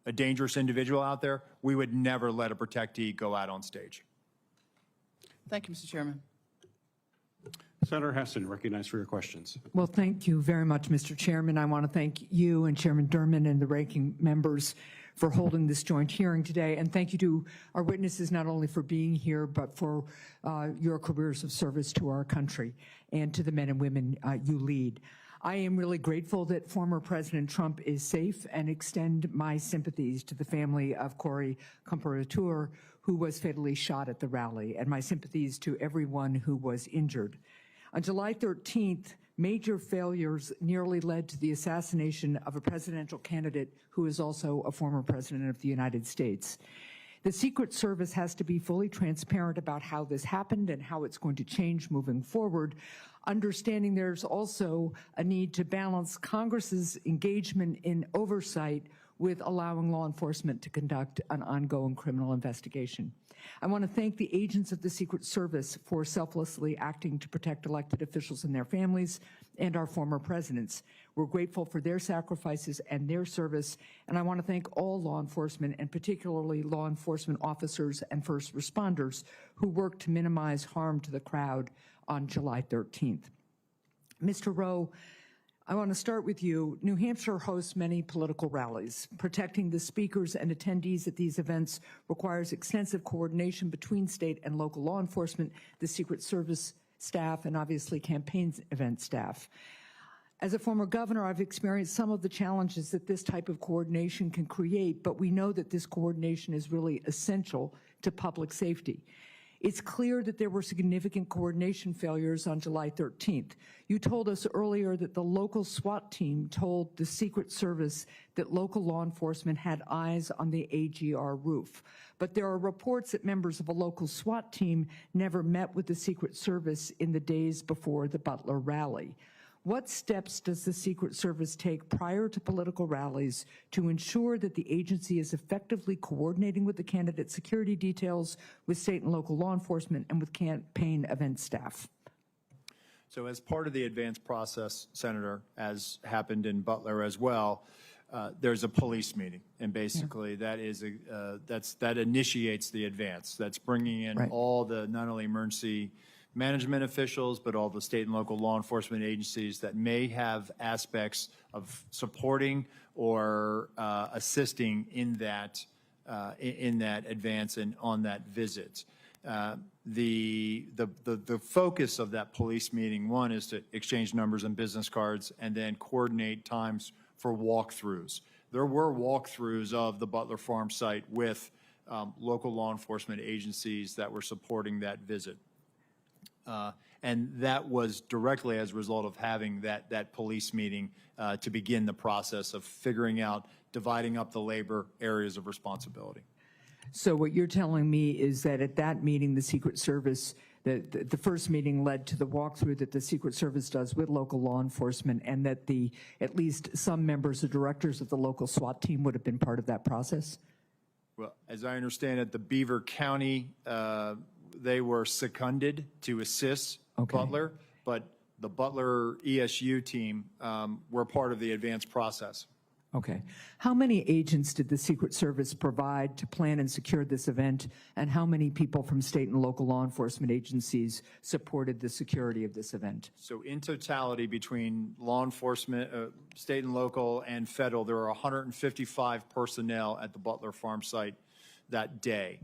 a dangerous individual out there, we would never let a protectee go out on stage. Thank you, Mr. Chairman. Senator Heston, recognized for your questions. Well, thank you very much, Mr. Chairman. I want to thank you and Chairman Durman and the ranking members for holding this joint hearing today. And thank you to our witnesses, not only for being here, but for your careers of service to our country and to the men and women you lead. I am really grateful that former President Trump is safe and extend my sympathies to the family of Corey Comparateur, who was fatally shot at the rally, and my sympathies to everyone who was injured. On July 13th, major failures nearly led to the assassination of a presidential candidate who is also a former president of the United States. The Secret Service has to be fully transparent about how this happened and how it's going to change moving forward, understanding there's also a need to balance Congress's engagement in oversight with allowing law enforcement to conduct an ongoing criminal investigation. I want to thank the agents of the Secret Service for selflessly acting to protect elected officials and their families and our former presidents. We're grateful for their sacrifices and their service, and I want to thank all law enforcement, and particularly law enforcement officers and first responders who worked to minimize harm to the crowd on July 13th. Mr. Rowe, I want to start with you. New Hampshire hosts many political rallies. Protecting the speakers and attendees at these events requires extensive coordination between state and local law enforcement, the Secret Service staff, and obviously campaign event staff. As a former governor, I've experienced some of the challenges that this type of coordination can create, but we know that this coordination is really essential to public safety. It's clear that there were significant coordination failures on July 13th. You told us earlier that the local SWAT team told the Secret Service that local law enforcement had eyes on the AGR roof. But there are reports that members of a local SWAT team never met with the Secret Service in the days before the Butler rally. What steps does the Secret Service take prior to political rallies to ensure that the agency is effectively coordinating with the candidate security details, with state and local law enforcement, and with campaign event staff? So as part of the advance process, Senator, as happened in Butler as well, there's a police meeting, and basically that is that initiates the advance. That's bringing in all the not only emergency management officials, but all the state and local law enforcement agencies that may have aspects of supporting or assisting in that advance and on that visit. The focus of that police meeting, one, is to exchange numbers and business cards, and then coordinate times for walkthroughs. There were walkthroughs of the Butler Farm site with local law enforcement agencies that were supporting that visit. And that was directly as a result of having that police meeting to begin the process of figuring out, dividing up the labor areas of responsibility. So what you're telling me is that at that meeting, the Secret Service, the first meeting led to the walkthrough that the Secret Service does with local law enforcement, and that at least some members or directors of the local SWAT team would have been part of that process? Well, as I understand it, the Beaver County, they were seconded to assist Butler, but the Butler ESU team were part of the advanced process. Okay. How many agents did the Secret Service provide to plan and secure this event, and how many people from state and local law enforcement agencies supported the security of this event? So in totality, between law enforcement, state and local, and federal, there are 155 personnel at the Butler farm site that day.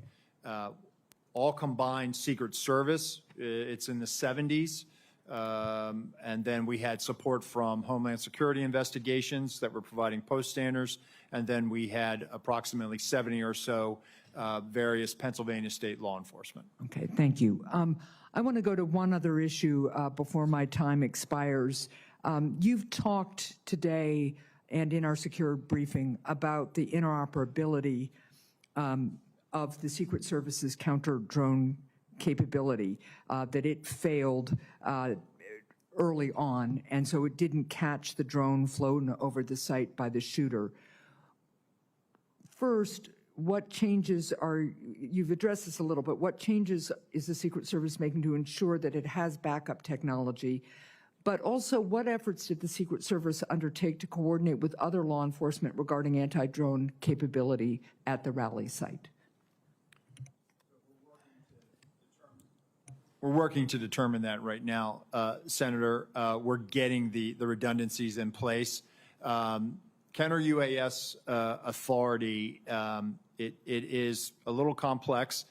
All combined Secret Service, it's in the 70s. And then we had support from Homeland Security investigations that were providing post standards. And then we had approximately 70 or so various Pennsylvania state law enforcement. Okay, thank you. I want to go to one other issue before my time expires. You've talked today and in our secure briefing about the interoperability of the Secret Service's counter-drone capability, that it failed early on, and so it didn't catch the drone flown over the site by the shooter. First, what changes are, you've addressed this a little, but what changes is the Secret Service making to ensure that it has backup technology? But also, what efforts did the Secret Service undertake to coordinate with other law enforcement regarding anti-drone capability at the rally site? We're working to determine that right now, Senator. We're getting the redundancies in place. Counter-UAS authority, it is a little complex.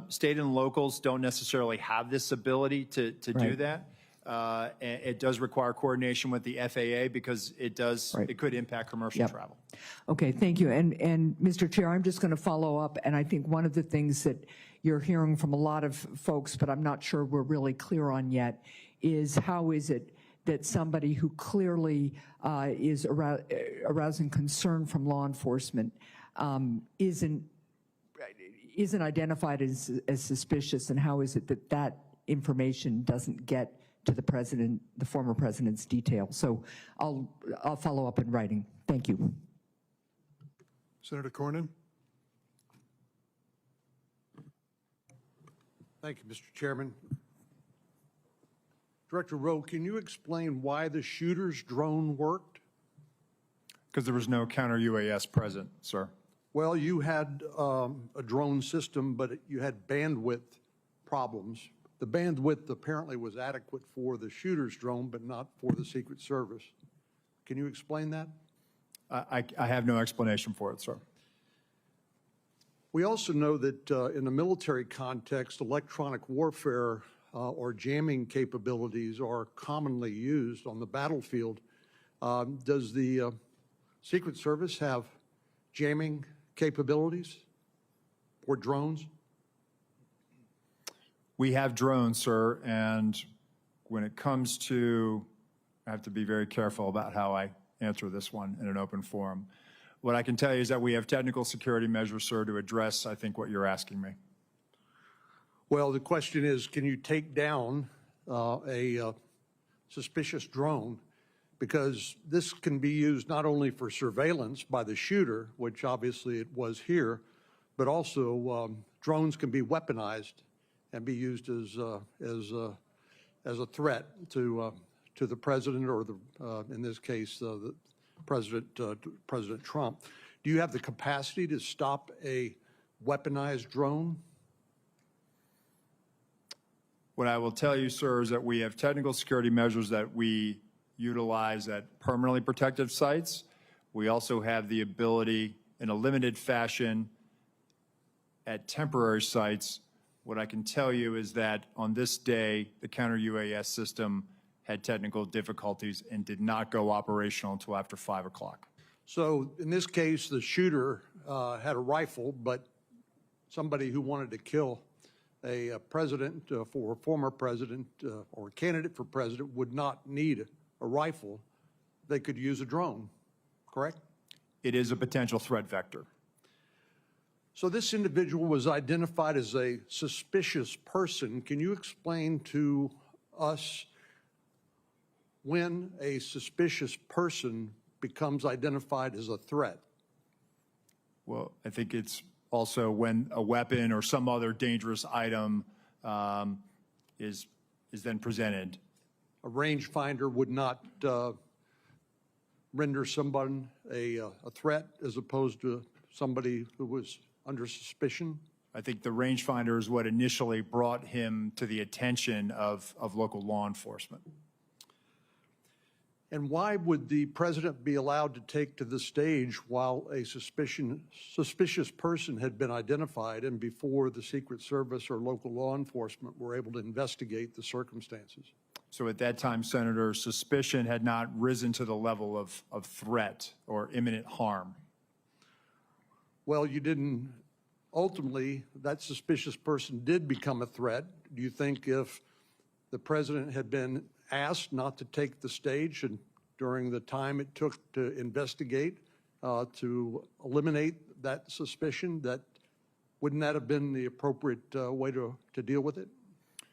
State and locals don't necessarily have this ability to do that. It does require coordination with the FAA because it does, it could impact commercial travel. Okay, thank you. And Mr. Chair, I'm just going to follow up, and I think one of the things that you're hearing from a lot of folks, but I'm not sure we're really clear on yet, is how is it that somebody who clearly is arousing concern from law enforcement isn't identified as suspicious, and how is it that that information doesn't get to the president, the former president's detail? So I'll follow up in writing. Thank you. Senator Cornyn. Thank you, Mr. Chairman. Director Rowe, can you explain why the shooter's drone worked? Because there was no counter-UAS present, sir. Well, you had a drone system, but you had bandwidth problems. The bandwidth apparently was adequate for the shooter's drone, but not for the Secret Service. Can you explain that? I have no explanation for it, sir. We also know that in the military context, electronic warfare or jamming capabilities are commonly used on the battlefield. Does the Secret Service have jamming capabilities or drones? We have drones, sir, and when it comes to, I have to be very careful about how I answer this one in an open forum. What I can tell you is that we have technical security measures, sir, to address, I think, what you're asking me. Well, the question is, can you take down a suspicious drone? Because this can be used not only for surveillance by the shooter, which obviously it was here, but also drones can be weaponized and be used as a threat to the president, or in this case, the President Trump. Do you have the capacity to stop a weaponized drone? What I will tell you, sir, is that we have technical security measures that we utilize at permanently protected sites. We also have the ability in a limited fashion at temporary sites. What I can tell you is that on this day, the counter-UAS system had technical difficulties and did not go operational until after 5 o'clock. So in this case, the shooter had a rifle, but somebody who wanted to kill a president for a former president or a candidate for president would not need a rifle. They could use a drone, correct? It is a potential threat vector. So this individual was identified as a suspicious person. Can you explain to us when a suspicious person becomes identified as a threat? Well, I think it's also when a weapon or some other dangerous item is then presented. A rangefinder would not render someone a threat as opposed to somebody who was under suspicion? I think the rangefinder is what initially brought him to the attention of local law enforcement. And why would the president be allowed to take to the stage while a suspicious person had been identified and before the Secret Service or local law enforcement were able to investigate the circumstances? So at that time, Senator, suspicion had not risen to the level of threat or imminent harm. Well, you didn't, ultimately, that suspicious person did become a threat. Do you think if the president had been asked not to take the stage and during the time it took to investigate, to eliminate that suspicion, that wouldn't that have been the appropriate way to deal with it?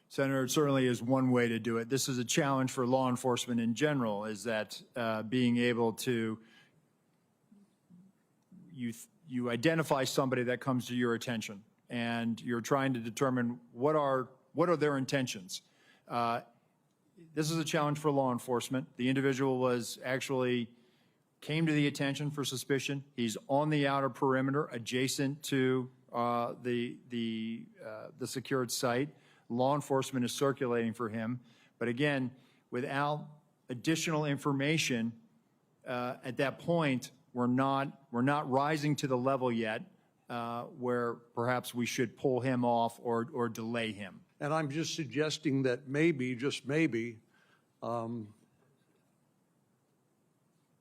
Senator, it certainly is one way to do it. This is a challenge for law enforcement in general, is that being able to, you identify somebody that comes to your attention and you're trying to determine what are their intentions. This is a challenge for law enforcement. The individual came to the attention for suspicion. He's on the outer perimeter adjacent to the secured site. Law enforcement is circulating for him. But again, without additional information, at that point, we're not rising to the level yet where perhaps we should pull him off or delay him. And I'm just suggesting that maybe, just maybe,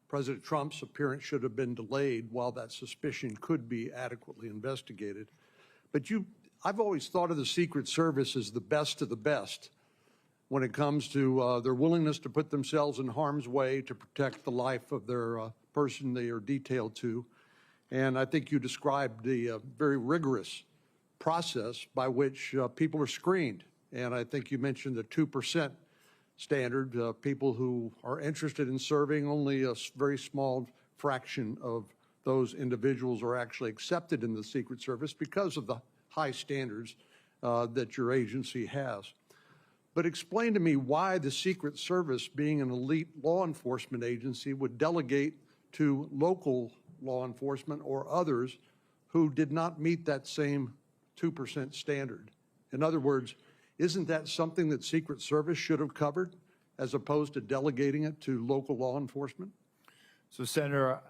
President Trump's appearance should have been delayed while that suspicion could be adequately investigated. But I've always thought of the Secret Service as the best of the best when it comes to their willingness to put themselves in harm's way to protect the life of their person they are detailed to. And I think you described the very rigorous process by which people are screened. And I think you mentioned the 2% standard. People who are interested in serving, only a very small fraction of those individuals are actually accepted in the Secret Service because of the high standards that your agency has. But explain to me why the Secret Service, being an elite law enforcement agency, would delegate to local law enforcement or others who did not meet that same 2% standard. In other words, isn't that something that Secret Service should have covered as opposed to delegating it to local law enforcement? So, Senator,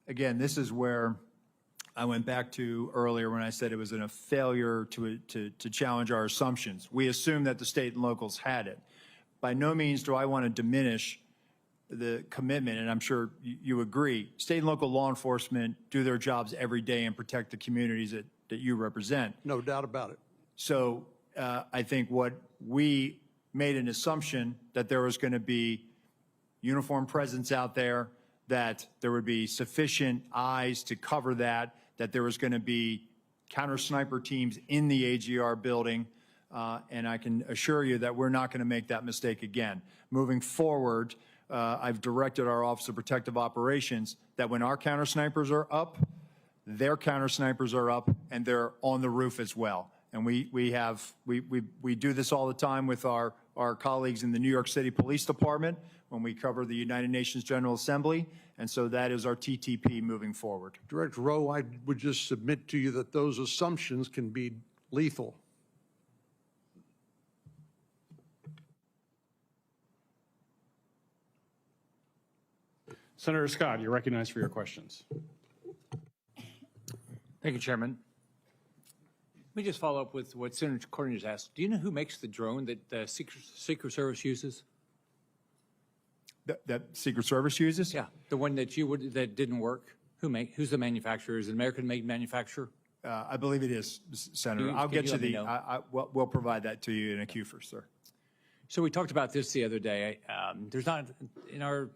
again, this is where I went back to earlier when I said it was a failure to challenge our assumptions. We assumed that the state and locals had it. By no means do I want to diminish the commitment, and I'm sure you agree. State and local law enforcement do their jobs every day and protect the communities that you represent. No doubt about it. So I think what we made an assumption that there was going to be uniformed presence out there, that there would be sufficient eyes to cover that there was going to be counter sniper teams in the AGR building, and I can assure you that we're not going to make that mistake again. Moving forward, I've directed our Office of Protective Operations that when our counter snipers are up, their counter snipers are up, and they're on the roof as well. And we do this all the time with our colleagues in the New York City Police Department when we cover the United Nations General Assembly, and so that is our TTP moving forward. Director Rowe, I would just submit to you that those assumptions can be lethal. Senator Scott, you're recognized for your questions. Thank you, Chairman. Let me just follow up with what Senator Cornyn has asked. Do you know who makes the drone that the Secret Service uses? That Secret Service uses? Yeah, the one that that didn't work. Who's the manufacturer? Is it an American-made manufacturer? I believe it is, Senator. I'll get you we'll provide that to you in a queue first, sir. So we talked about this the other day. There's not, in our,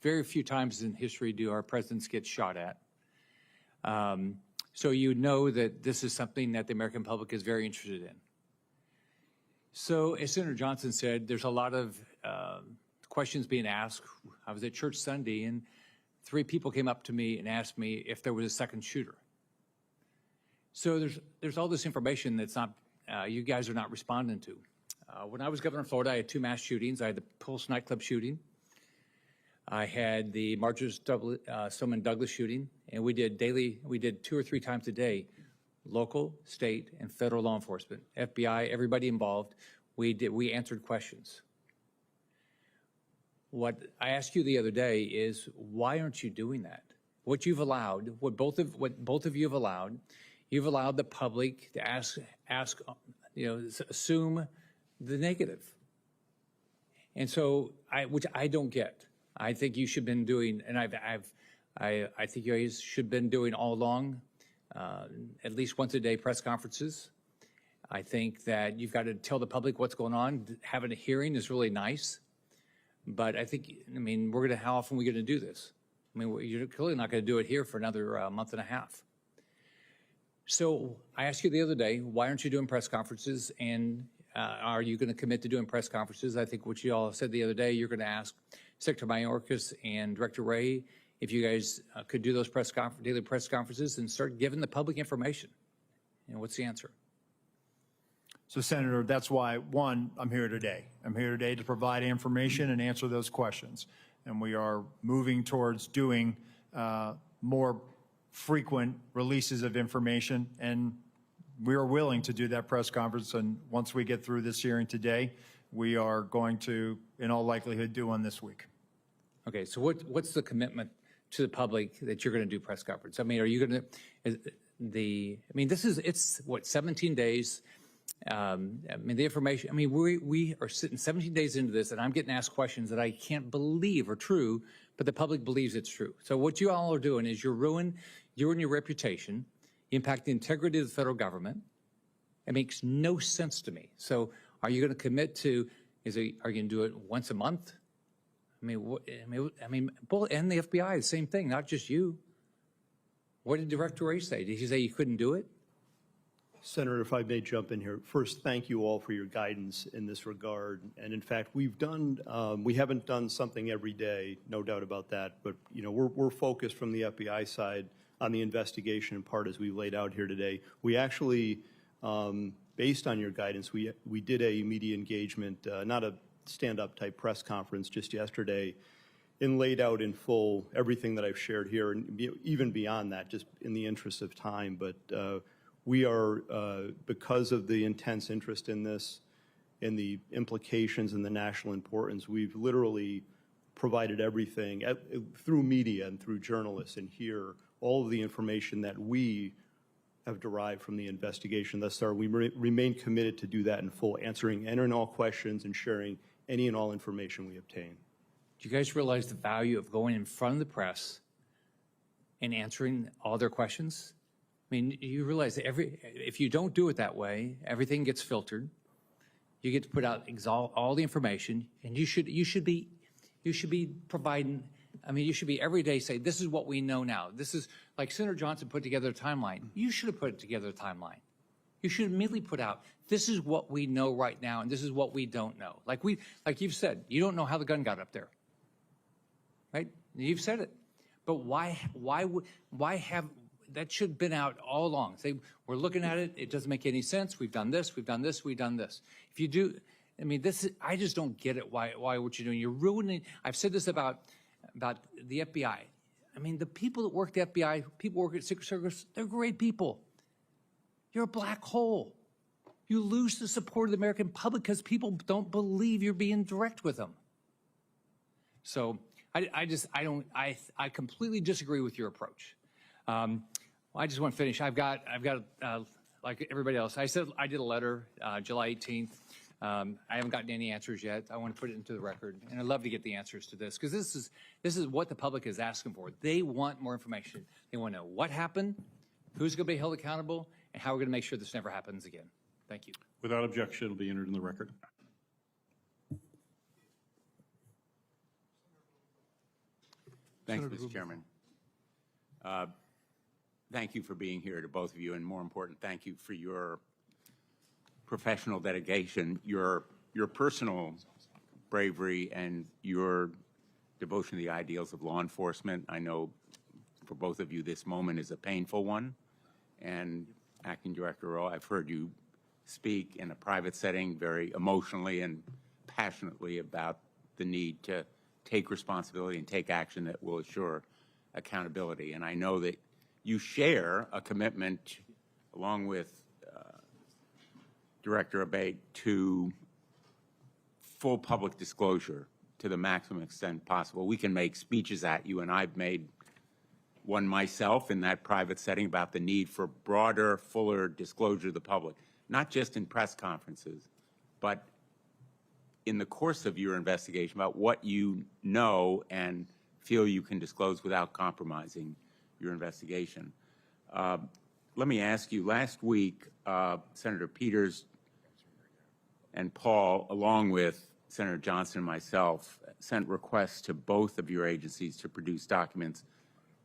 very few times in history do our presidents get shot at. So you know that this is something that the American public is very interested in. So as Senator Johnson said, there's a lot of questions being asked. I was at church Sunday and 3 people came up to me and asked me if there was a second shooter. So there's all this information that's not, you guys are not responding to. When I was governor of Florida, I had 2 mass shootings. I had the Pulse nightclub shooting. I had the Marjorie Stoneman Douglas shooting, and we did 2 or 3 times a day, local, state, and federal law enforcement, FBI, everybody involved. We answered questions. What I asked you the other day is, why aren't you doing that? What you've allowed, what both of you have allowed, you've allowed the public to ask, assume the negative. And so, which I don't get. I think you should have been doing, and I think you guys should have been doing all along, at least once a day press conferences. I think that you've got to tell the public what's going on. Having a hearing is really nice, but how often are we going to do this? You're clearly not going to do it here for another month and a half. So I asked you the other day, why aren't you doing press conferences? And are you going to commit to doing press conferences? I think what you all said the other day, you're going to ask Secretary Mayorkas and Director Rowe if you guys could do those daily press conferences and start giving the public information. And what's the answer? So, Senator, that's why, one, I'm here today. I'm here today to provide information and answer those questions. And we are moving towards doing more frequent releases of information, and we are willing to do that press conference. And once we get through this hearing today, we are going to, in all likelihood, do one this week. Okay, so what's the commitment to the public that you're going to do press conference? Are you going to, it's what, 17 days? The information, we are sitting 17 days into this, and I'm getting asked questions that I can't believe are true, but the public believes it's true. So what you all are doing is you're ruining your reputation, impact the integrity of the federal government. It makes no sense to me. So are you going to commit to, are you going to do it once a month? Both and the FBI, the same thing, not just you. What did Director Rowe say? Did he say you couldn't do it? Senator, if I may jump in here. First, thank you all for your guidance in this regard. And in fact, we haven't done something every day, no doubt about that. But we're focused from the FBI side on the investigation in part as we laid out here today. We actually, based on your guidance, we did a media engagement, not a stand-up type press conference just yesterday, and laid out in full everything that I've shared here, and even beyond that, just in the interest of time. But we are, because of the intense interest in this and the implications and the national importance, we've literally provided everything through media and through journalists and here, all of the information that we have derived from the investigation thus far. We remain committed to do that in full, answering any and all questions and sharing any and all information we obtain. Do you guys realize the value of going in front of the press and answering all their questions? You realize that if you don't do it that way, everything gets filtered. You get to put out all the information, and you should be providing. You should be every day say, this is what we know now. This is like Senator Johnson put together a timeline. You should have put together a timeline. You should immediately put out, this is what we know right now, and this is what we don't know. Like you've said, you don't know how the gun got up there, right? You've said it, but why have? That should have been out all along. Say, we're looking at it. It doesn't make any sense. We've done this. We've done this. We've done this. If you do, I just don't get it. Why what you're doing? You're ruining. I've said this about the FBI. The people that work at the FBI, people who work at Secret Service, they're great people. You're a black hole. You lose the support of the American public because people don't believe you're being direct with them. So I completely disagree with your approach. I just want to finish. I've got like everybody else. I said I did a letter July 18th. I haven't gotten any answers yet. I want to put it into the record, and I'd love to get the answers to this because this is what the public is asking for. They want more information. They want to know what happened, who's going to be held accountable, and how we're going to make sure this never happens again. Thank you. Without objection, it'll be entered in the record. Thanks, Mr. Chairman. Thank you for being here to both of you, and more important, thank you for your professional dedication, your personal bravery, and your devotion to the ideals of law enforcement. I know for both of you this moment is a painful one, and Acting Director Rowe. I've heard you speak in a private setting very emotionally and passionately about the need to take responsibility and take action that will assure accountability. And I know that you share a commitment, along with Director Abate, to full public disclosure to the maximum extent possible. We can make speeches at you, and I've made one myself in that private setting about the need for broader, fuller disclosure to the public, not just in press conferences, but in the course of your investigation about what you know and feel you can disclose without compromising your investigation. Let me ask you, last week, Senator Peters and Paul, along with Senator Johnson and myself, sent requests to both of your agencies to produce documents.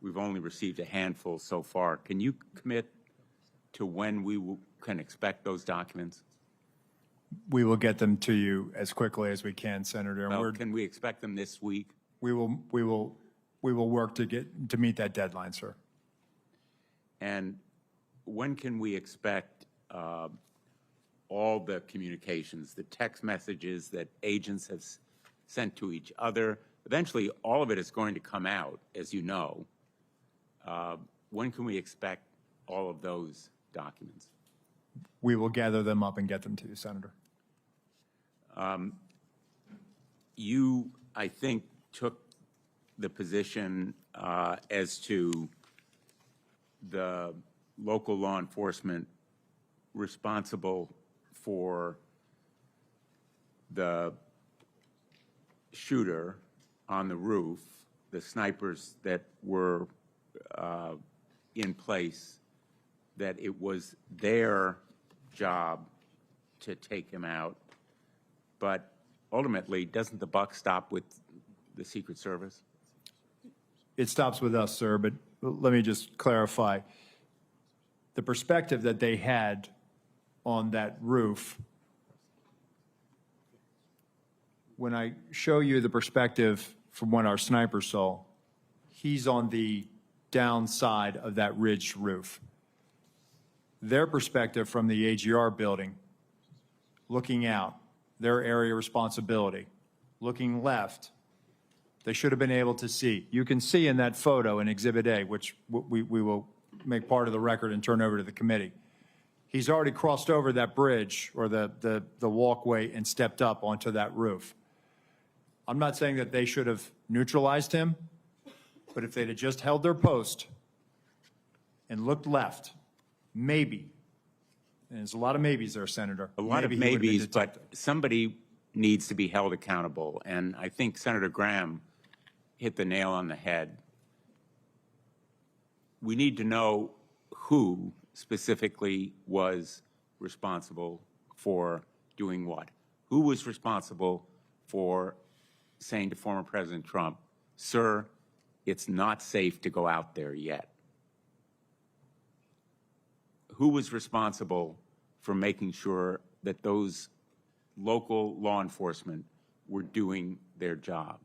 We've only received a handful so far. Can you commit to when we can expect those documents? We will get them to you as quickly as we can, Senator. And Well, can we expect them this week? we will work to meet that deadline, sir. And when can we expect all the communications, the text messages that agents have sent to each other? Eventually, all of it is going to come out, as you know. When can we expect all of those documents? We will gather them up and get them to you, Senator. You, I think, took the position as to the local law enforcement responsible for the shooter on the roof, the snipers that were in place, that it was their job to take him out. But ultimately, doesn't the buck stop with the Secret Service? It stops with us, sir, but let me just clarify. The perspective that they had on that roof, when I show you the perspective from what our sniper saw, he's on the downside of that ridged roof. Their perspective from the AGR building, looking out, their area of responsibility, looking left, they should have been able to see. You can see in that photo in Exhibit A, which we will make part of the record and turn over to the committee. He's already crossed over that bridge or the walkway and stepped up onto that roof. I'm not saying that they should have neutralized him, but if they'd have just held their post and looked left, maybe, and there's a lot of maybes there, Senator. A lot of maybes, but somebody needs to be held accountable. And I think Senator Graham hit the nail on the head. We need to know who specifically was responsible for doing what. Who was responsible for saying to former President Trump, sir, it's not safe to go out there yet? Who was responsible for making sure that those local law enforcement were doing their job?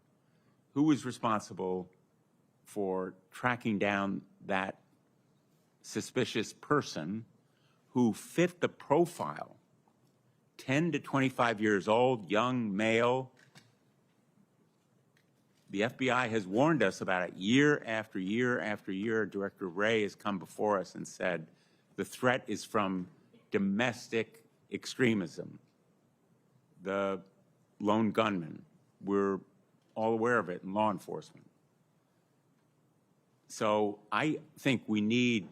Who was responsible for tracking down that suspicious person who fit the profile, 10 to 25 years old, young male? The FBI has warned us about it year after year after year. Director Rowe has come before us and said the threat is from domestic extremism. The lone gunman, we're all aware of it in law enforcement. So I think we need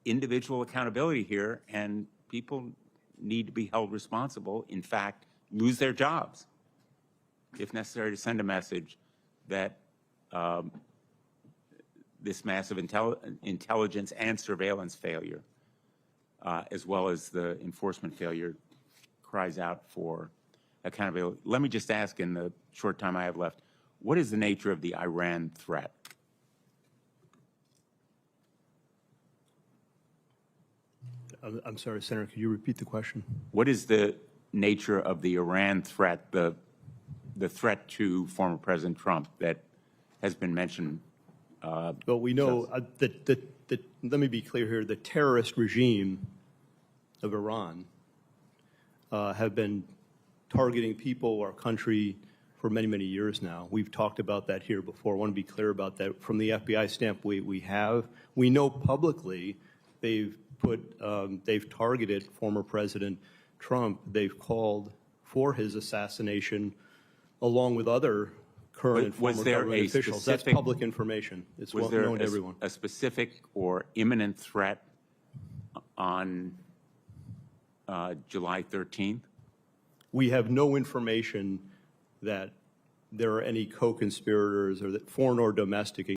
individual accountability here, and people need to be held responsible, in fact, lose their jobs, if necessary, to send a message that this massive intelligence and surveillance failure, as well as the enforcement failure, cries out for accountability. Let me just ask, in the short time I have left, what is the nature of the Iran threat? I'm sorry, Senator, could you repeat the question? What is the nature of the Iran threat, the threat to former President Trump that has been mentioned? Well, we know that let me be clear here. The terrorist regime of Iran have been targeting people, our country, for many, many years now. We've talked about that here before. I want to be clear about that. From the FBI standpoint, we know publicly they've targeted former President Trump. They've called for his assassination along with other current and former government officials. That's public information. It's well known to everyone. A specific or imminent threat on July 13th? We have no information that there are any co-conspirators or that foreign or domestic